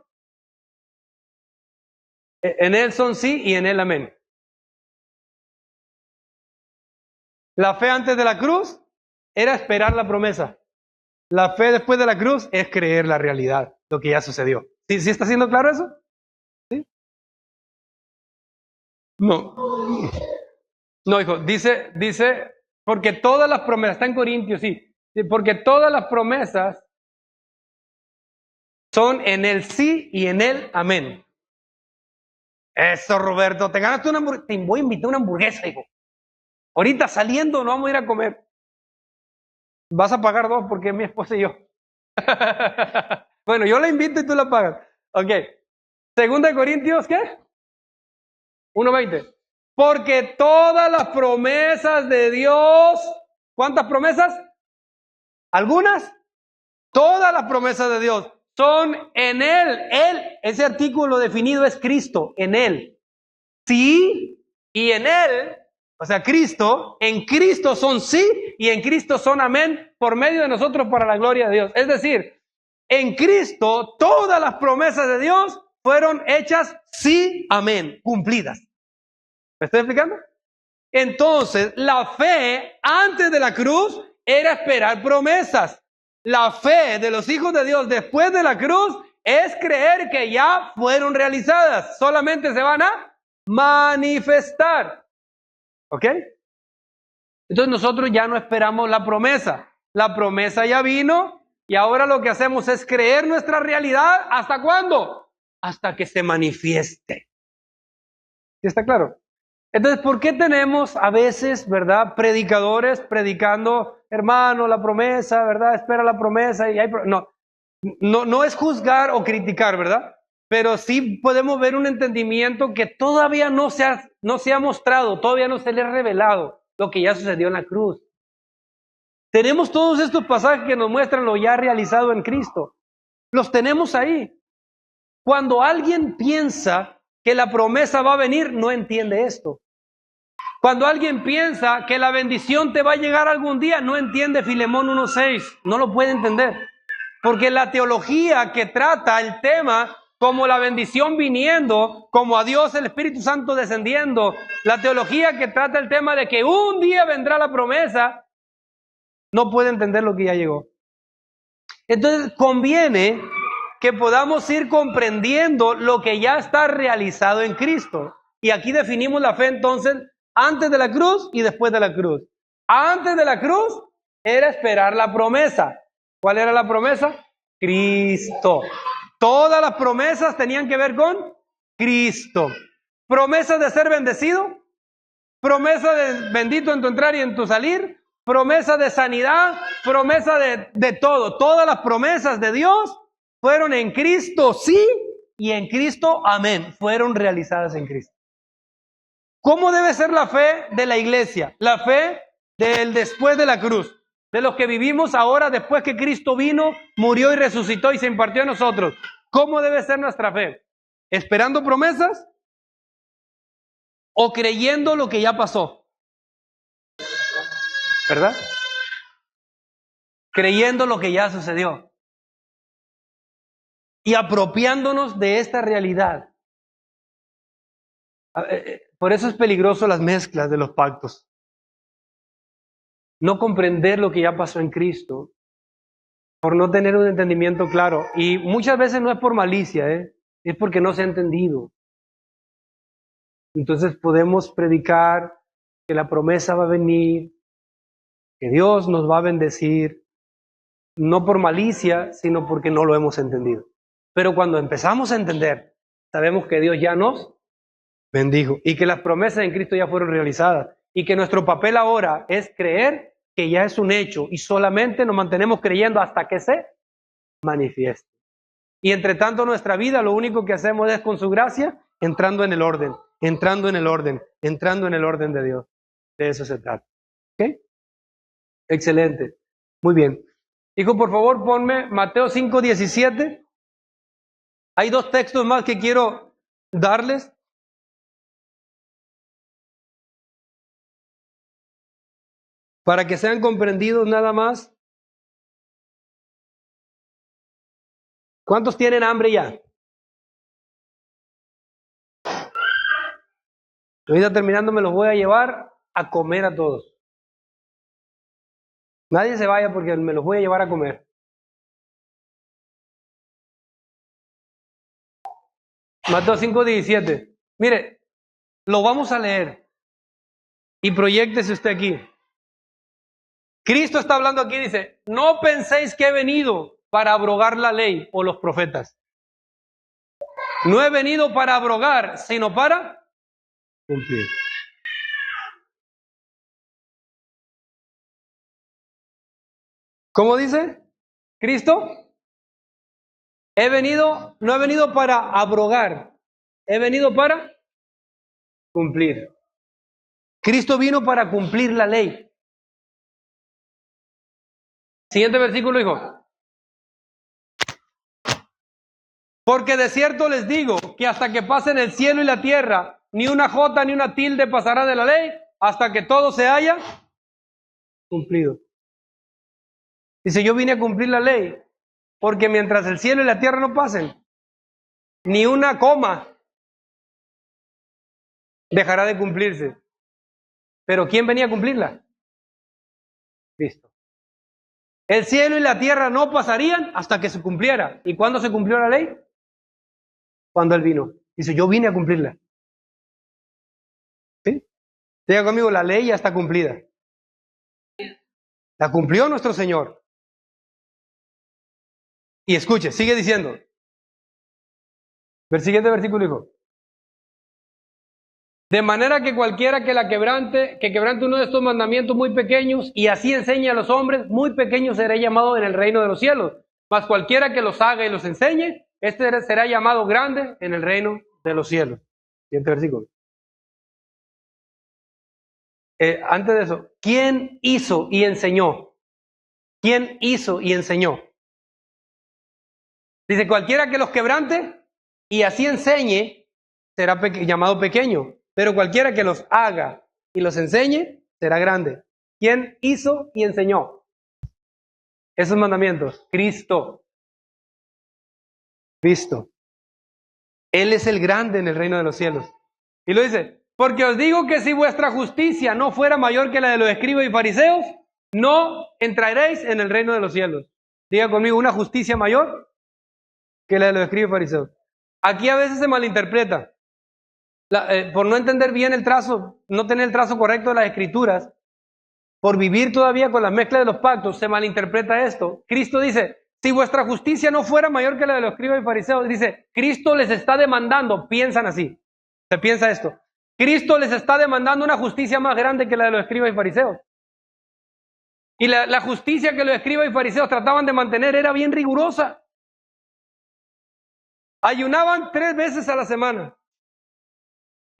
en Él son sí y en Él amén. La fe antes de la cruz era esperar la promesa. La fe después de la cruz es creer la realidad, lo que ya sucedió. ¿Sí está siendo claro eso? ¿Sí? No. No, hijo, dice, porque todas las promesas, está en Corintios, sí, porque todas las promesas son en el sí y en el amén. Eso, Roberto, te ganaste una hamburguesa, te voy a invitar una hamburguesa, hijo. Ahorita saliendo no vamos a ir a comer. Vas a pagar 2 porque es mi esposa y yo. Bueno, yo la invito y tú la pagas. Ok. Segunda de Corintios, ¿qué? 1:20. Porque todas las promesas de Dios, ¿cuántas promesas? ¿Algunas? Todas las promesas de Dios son en Él. Él, ese artículo definido es Cristo, en Él. Sí, y en Él, o sea, Cristo, en Cristo son sí y en Cristo son amén por medio de nosotros para la gloria de Dios. Es decir, en Cristo todas las promesas de Dios fueron hechas sí, amén, cumplidas. ¿Me estoy explicando? Entonces, la fe antes de la cruz era esperar promesas. La fe de los hijos de Dios después de la cruz es creer que ya fueron realizadas. Solamente se van a manifestar. ¿Ok? Entonces nosotros ya no esperamos la promesa. La promesa ya vino y ahora lo que hacemos es creer nuestra realidad. ¿Hasta cuándo? Hasta que se manifieste. ¿Sí está claro? Entonces, ¿por qué tenemos a veces, verdad, predicadores predicando, hermano, la promesa, verdad, espera la promesa y hay no es juzgar o criticar, verdad? Pero sí podemos ver un entendimiento que todavía no se ha mostrado, todavía no se le ha revelado lo que ya sucedió en la cruz. Tenemos todos estos pasajes que nos muestran lo ya realizado en Cristo. Los tenemos ahí. Cuando alguien piensa que la promesa va a venir, no entiende esto. Cuando alguien piensa que la bendición te va a llegar algún día, no entiende Filemón 1:6, no lo puede entender. Porque la teología que trata el tema como la bendición viniendo, como a Dios el Espíritu Santo descendiendo, la teología que trata el tema de que un día vendrá la promesa, no puede entender lo que ya llegó. Entonces conviene que podamos ir comprendiendo lo que ya está realizado en Cristo. Y aquí definimos la fe entonces antes de la cruz y después de la cruz. Antes de la cruz era esperar la promesa. ¿Cuál era la promesa? Cristo. Todas las promesas tenían que ver con Cristo. Promesa de ser bendecido, promesa de bendito en tu entrar y en tu salir, promesa de sanidad, promesa de todo. Todas las promesas de Dios fueron en Cristo, sí, y en Cristo, amén. Fueron realizadas en Cristo. ¿Cómo debe ser la fe de la iglesia? La fe del después de la cruz, de los que vivimos ahora después que Cristo vino, murió y resucitó y se impartió a nosotros. ¿Cómo debe ser nuestra fe? ¿Esperando promesas o creyendo lo que ya pasó? ¿Verdad? Creyendo lo que ya sucedió y apropiándonos de esta realidad. Por eso es peligroso las mezclas de los pactos. No comprender lo que ya pasó en Cristo, por no tener un entendimiento claro. Y muchas veces no es por malicia, es porque no se ha entendido. Entonces podemos predicar que la promesa va a venir, que Dios nos va a bendecir, no por malicia, sino porque no lo hemos entendido. Pero cuando empezamos a entender, sabemos que Dios ya nos bendijo y que las promesas en Cristo ya fueron realizadas y que nuestro papel ahora es creer que ya es un hecho y solamente nos mantenemos creyendo hasta que se manifieste. Y entre tanto nuestra vida lo único que hacemos es con su gracia entrando en el orden, entrando en el orden, entrando en el orden de Dios. De eso se trata. ¿Ok? Excelente. Muy bien. Hijo, por favor, ponme Mateo 5:17. Hay dos textos más que quiero darles. Para que sean comprendidos nada más. ¿Cuántos tienen hambre ya? Ahorita terminando me los voy a llevar a comer a todos. Nadie se vaya porque me los voy a llevar a comer. Mateo 5:17. Mire, lo vamos a leer. Y proyéctese usted aquí. Cristo está hablando aquí, dice, no penséis que he venido para abrogar la ley o los profetas. No he venido para abrogar, sino para cumplir. ¿Cómo dice Cristo? no he venido para abrogar, he venido para cumplir. Cristo vino para cumplir la ley. Siguiente versículo, hijo. Porque de cierto les digo que hasta que pasen el cielo y la tierra, ni una jota ni una tilde pasará de la ley hasta que todo se haya cumplido. Dice, yo vine a cumplir la ley, porque mientras el cielo y la tierra no pasen, ni una coma dejará de cumplirse. Pero ¿quién venía a cumplirla? Cristo. El cielo y la tierra no pasarían hasta que se cumpliera. ¿Y cuándo se cumplió la ley? Cuando Él vino. Dice, yo vine a cumplirla. ¿Sí? Diga conmigo, la ley ya está cumplida. La cumplió nuestro Señor. Y escuche, sigue diciendo. El siguiente versículo, hijo. De manera que cualquiera que quebrante uno de estos mandamientos muy pequeños y así enseñe a los hombres, muy pequeño será llamado en el reino de los cielos. Mas cualquiera que los haga y los enseñe, este será llamado grande en el reino de los cielos. Siguiente versículo. Antes de eso, ¿quién hizo y enseñó? ¿Quién hizo y enseñó? Dice, cualquiera que los quebrante y así enseñe, será llamado pequeño. Pero cualquiera que los haga y los enseñe, será grande. ¿Quién hizo y enseñó esos mandamientos? Cristo. Cristo. Él es el grande en el reino de los cielos. Y lo dice, porque os digo que si vuestra justicia no fuera mayor que la de los escribas y fariseos, no entraréis en el reino de los cielos. Diga conmigo, una justicia mayor que la de los escribas y fariseos. Aquí a veces se malinterpreta. Por no entender bien el trazo, no tener el trazo correcto de las escrituras, por vivir todavía con la mezcla de los pactos, se malinterpreta esto. Cristo dice, si vuestra justicia no fuera mayor que la de los escribas y fariseos, dice, Cristo les está demandando, piensan así, se piensa esto, Cristo les está demandando una justicia más grande que la de los escribas y fariseos. Y la justicia que los escribas y fariseos trataban de mantener era bien rigurosa. Ayunaban 3 veces a la semana.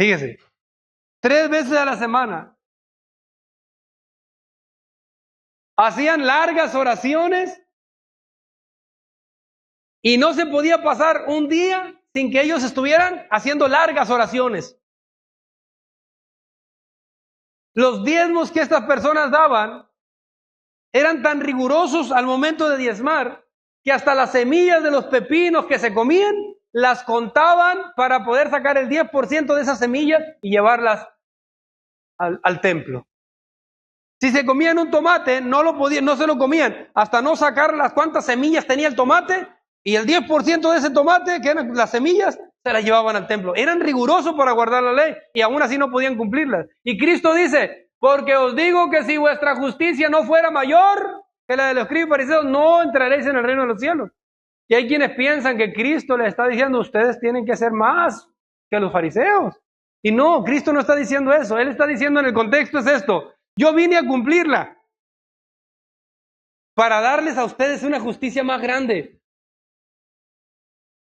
Fíjese, 3 veces a la semana. Hacían largas oraciones y no se podía pasar un día sin que ellos estuvieran haciendo largas oraciones. Los diezmos que estas personas daban eran tan rigurosos al momento de diezmar que hasta las semillas de los pepinos que se comían las contaban para poder sacar el 10% de esas semillas y llevarlas al templo. Si se comían un tomate, no se lo comían hasta no sacar las cuantas semillas tenía el tomate, y el 10% de ese tomate, que eran las semillas, se las llevaban al templo. Eran rigurosos para guardar la ley y aún así no podían cumplirlas. Y Cristo dice, porque os digo que si vuestra justicia no fuera mayor que la de los escribas y fariseos, no entraréis en el reino de los cielos. Y hay quienes piensan que Cristo les está diciendo, ustedes tienen que ser más que los fariseos. Y no, Cristo no está diciendo eso. Él está diciendo en el contexto es esto. Yo vine a cumplirla para darles a ustedes una justicia más grande.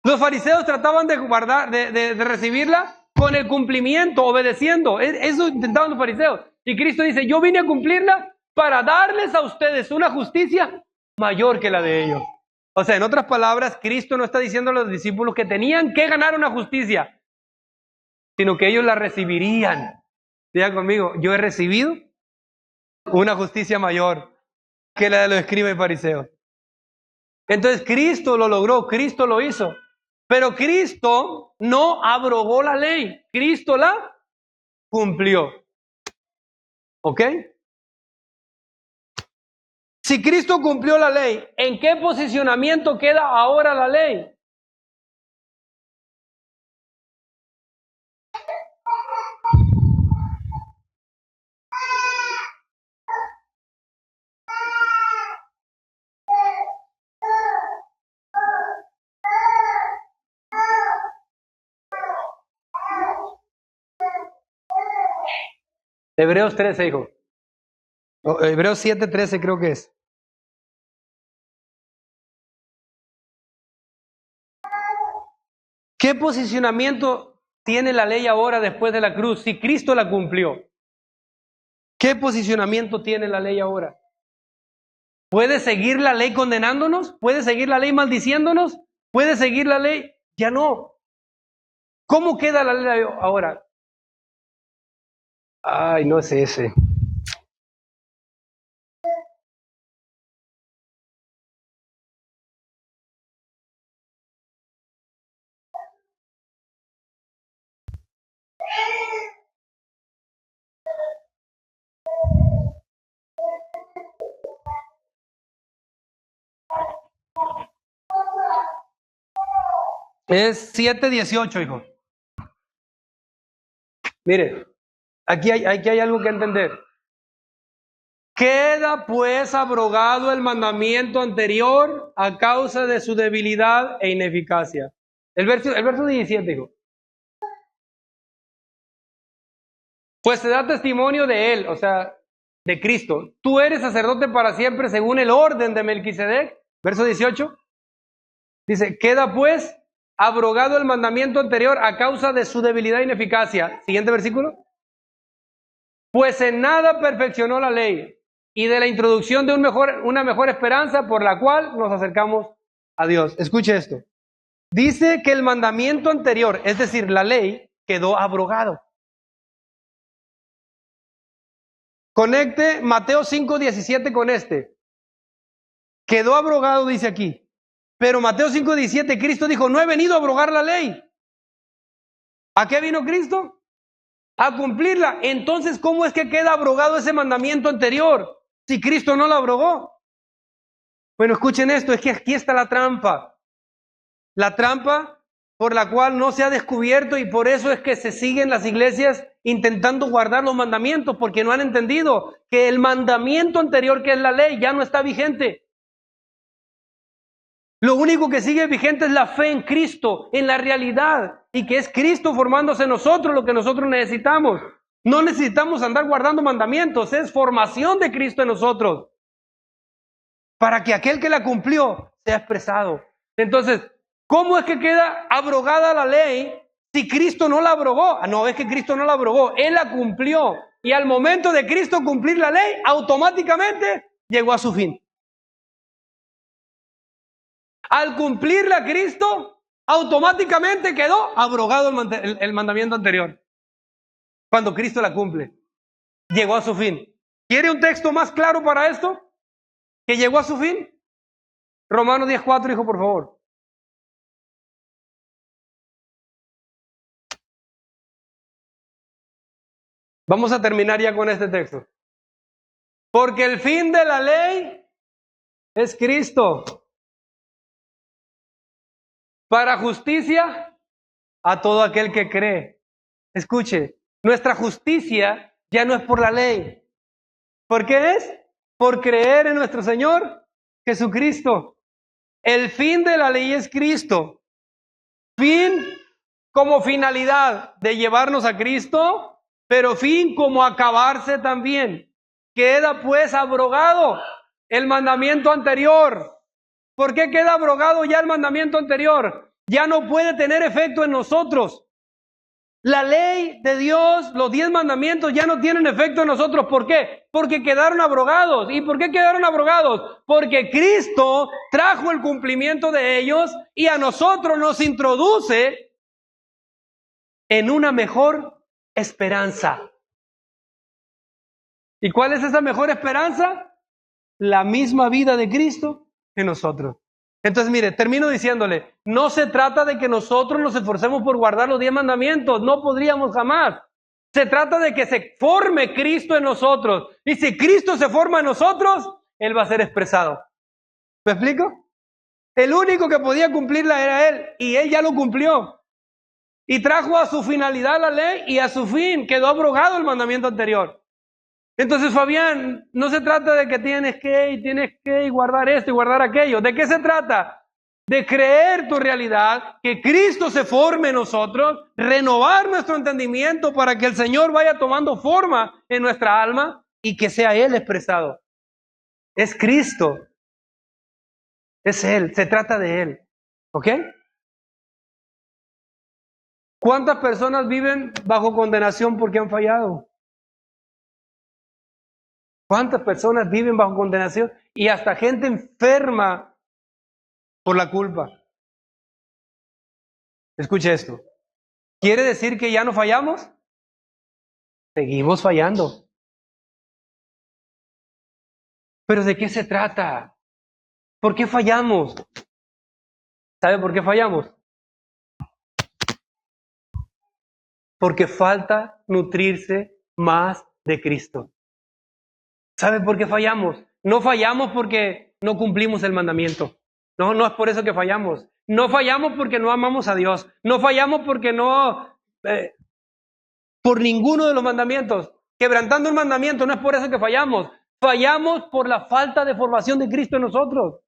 Los fariseos trataban de recibirla con el cumplimiento, obedeciendo. Eso intentaban los fariseos. Y Cristo dice, yo vine a cumplirla para darles a ustedes una justicia mayor que la de ellos. O sea, en otras palabras, Cristo no está diciendo a los discípulos que tenían que ganar una justicia, sino que ellos la recibirían. Diga conmigo, yo he recibido una justicia mayor que la de los escribas y fariseos. Entonces Cristo lo logró, Cristo lo hizo. Pero Cristo no abrogó la ley, Cristo la cumplió. ¿Ok? Si Cristo cumplió la ley, ¿en qué posicionamiento queda ahora la ley? Hebreos 13, hijo. Hebreos 7:13 creo que es. ¿Qué posicionamiento tiene la ley ahora después de la cruz si Cristo la cumplió? ¿Qué posicionamiento tiene la ley ahora? ¿Puede seguir la ley condenándonos? ¿Puede seguir la ley maldiciéndonos? ¿Puede seguir la ley? Ya no. ¿Cómo queda la ley ahora? Ay, no es ese. Es 7:18, hijo. Mire, aquí hay algo que entender. Queda pues abrogado el mandamiento anterior a causa de su debilidad e ineficacia. El verso 17, hijo. Pues se da testimonio de él, o sea, de Cristo. Tú eres sacerdote para siempre según el orden de Melquisedec. Verso 18. Dice, queda pues abrogado el mandamiento anterior a causa de su debilidad e ineficacia. Siguiente versículo. Pues en nada perfeccionó la ley y de la introducción de una mejor esperanza por la cual nos acercamos a Dios. Escuche esto. Dice que el mandamiento anterior, es decir, la ley, quedó abrogado. Conecte Mateo 5:17 con este. Quedó abrogado, dice aquí. Pero Mateo 5:17, Cristo dijo, no he venido a abrogar la ley. ¿A qué vino Cristo? A cumplirla. Entonces, ¿cómo es que queda abrogado ese mandamiento anterior si Cristo no lo abrogó? Bueno, escuchen esto, es que aquí está la trampa. La trampa por la cual no se ha descubierto y por eso es que se siguen las iglesias intentando guardar los mandamientos, porque no han entendido que el mandamiento anterior, que es la ley, ya no está vigente. Lo único que sigue vigente es la fe en Cristo, en la realidad, y que es Cristo formándose en nosotros lo que nosotros necesitamos. No necesitamos andar guardando mandamientos, es formación de Cristo en nosotros, para que aquel que la cumplió sea expresado. Entonces, ¿cómo es que queda abrogada la ley si Cristo no la abrogó? No, es que Cristo no la abrogó, Él la cumplió. Y al momento de Cristo cumplir la ley, automáticamente llegó a su fin. Al cumplirla Cristo, automáticamente quedó abrogado el mandamiento anterior. Cuando Cristo la cumple, llegó a su fin. ¿Quiere un texto más claro para esto? ¿Que llegó a su fin? Romanos 10:4, hijo, por favor. Vamos a terminar ya con este texto. Porque el fin de la ley es Cristo, para justicia a todo aquel que cree. Escuche, nuestra justicia ya no es por la ley. ¿Por qué es? Por creer en nuestro Señor Jesucristo. El fin de la ley es Cristo. Fin como finalidad de llevarnos a Cristo, pero fin como acabarse también. Queda pues abrogado el mandamiento anterior. ¿Por qué queda abrogado ya el mandamiento anterior? Ya no puede tener efecto en nosotros. La ley de Dios, los 10 mandamientos ya no tienen efecto en nosotros. ¿Por qué? Porque quedaron abrogados. ¿Y por qué quedaron abrogados? Porque Cristo trajo el cumplimiento de ellos y a nosotros nos introduce en una mejor esperanza. ¿Y cuál es esa mejor esperanza? La misma vida de Cristo en nosotros. Entonces, mire, termino diciéndole, no se trata de que nosotros nos esforcemos por guardar los 10 mandamientos, no podríamos jamás. Se trata de que se forme Cristo en nosotros. Y si Cristo se forma en nosotros, Él va a ser expresado. ¿Me explico? El único que podía cumplirla era Él, y Él ya lo cumplió. Y trajo a su finalidad la ley, y a su fin quedó abrogado el mandamiento anterior. Entonces, Fabián, no se trata de que tienes que guardar esto y guardar aquello. ¿De qué se trata? De creer tu realidad, que Cristo se forme en nosotros, renovar nuestro entendimiento para que el Señor vaya tomando forma en nuestra alma y que sea Él expresado. Es Cristo. Es Él. Se trata de Él. ¿Ok? ¿Cuántas personas viven bajo condenación porque han fallado? ¿Cuántas personas viven bajo condenación? Y hasta gente enferma por la culpa. Escuche esto. ¿Quiere decir que ya no fallamos? Seguimos fallando. ¿Pero de qué se trata? ¿Por qué fallamos? ¿Sabe por qué fallamos? Porque falta nutrirse más de Cristo. ¿Sabe por qué fallamos? No fallamos porque no cumplimos el mandamiento. No, no es por eso que fallamos. No fallamos porque no amamos a Dios. No fallamos porque no... por ninguno de los mandamientos. Quebrantando el mandamiento no es por eso que fallamos. Fallamos por la falta de formación de Cristo en nosotros.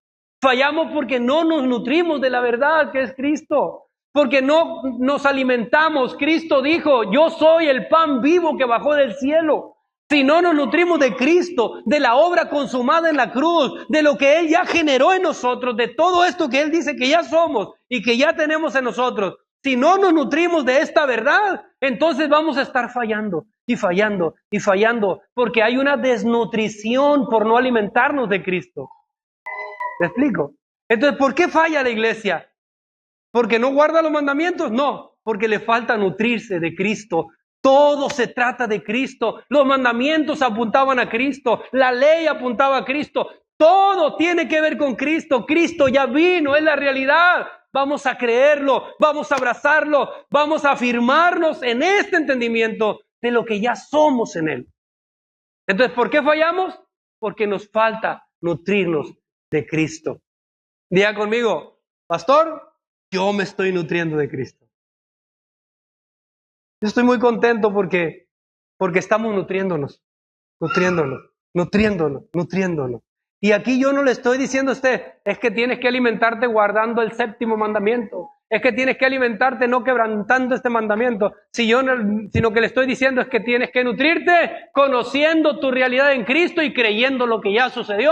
Fallamos porque no nos nutrimos de la verdad que es Cristo. Porque no nos alimentamos. Cristo dijo, yo soy el pan vivo que bajó del cielo. Si no nos nutrimos de Cristo, de la obra consumada en la cruz, de lo que Él ya generó en nosotros, de todo esto que Él dice que ya somos y que ya tenemos en nosotros, si no nos nutrimos de esta verdad, entonces vamos a estar fallando y fallando y fallando, porque hay una desnutrición por no alimentarnos de Cristo. ¿Me explico? Entonces, ¿por qué falla la iglesia? ¿Porque no guarda los mandamientos? No, porque le falta nutrirse de Cristo. Todo se trata de Cristo. Los mandamientos apuntaban a Cristo. La ley apuntaba a Cristo. Todo tiene que ver con Cristo. Cristo ya vino, es la realidad. Vamos a creerlo, vamos a abrazarlo, vamos a afirmarnos en este entendimiento de lo que ya somos en Él. Entonces, ¿por qué fallamos? Porque nos falta nutrirnos de Cristo. Diga conmigo, pastor, yo me estoy nutriendo de Cristo. Yo estoy muy contento porque estamos nutriéndonos. Y aquí yo no le estoy diciendo a usted, es que tienes que alimentarte guardando el 7º mandamiento. Es que tienes que alimentarte no quebrantando este mandamiento. Sino que le estoy diciendo es que tienes que nutrirte conociendo tu realidad en Cristo y creyendo lo que ya sucedió,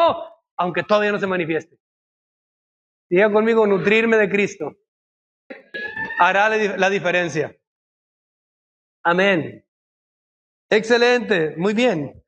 aunque todavía no se manifieste. Diga conmigo, nutrirme de Cristo hará la diferencia. Amén. Excelente, muy bien.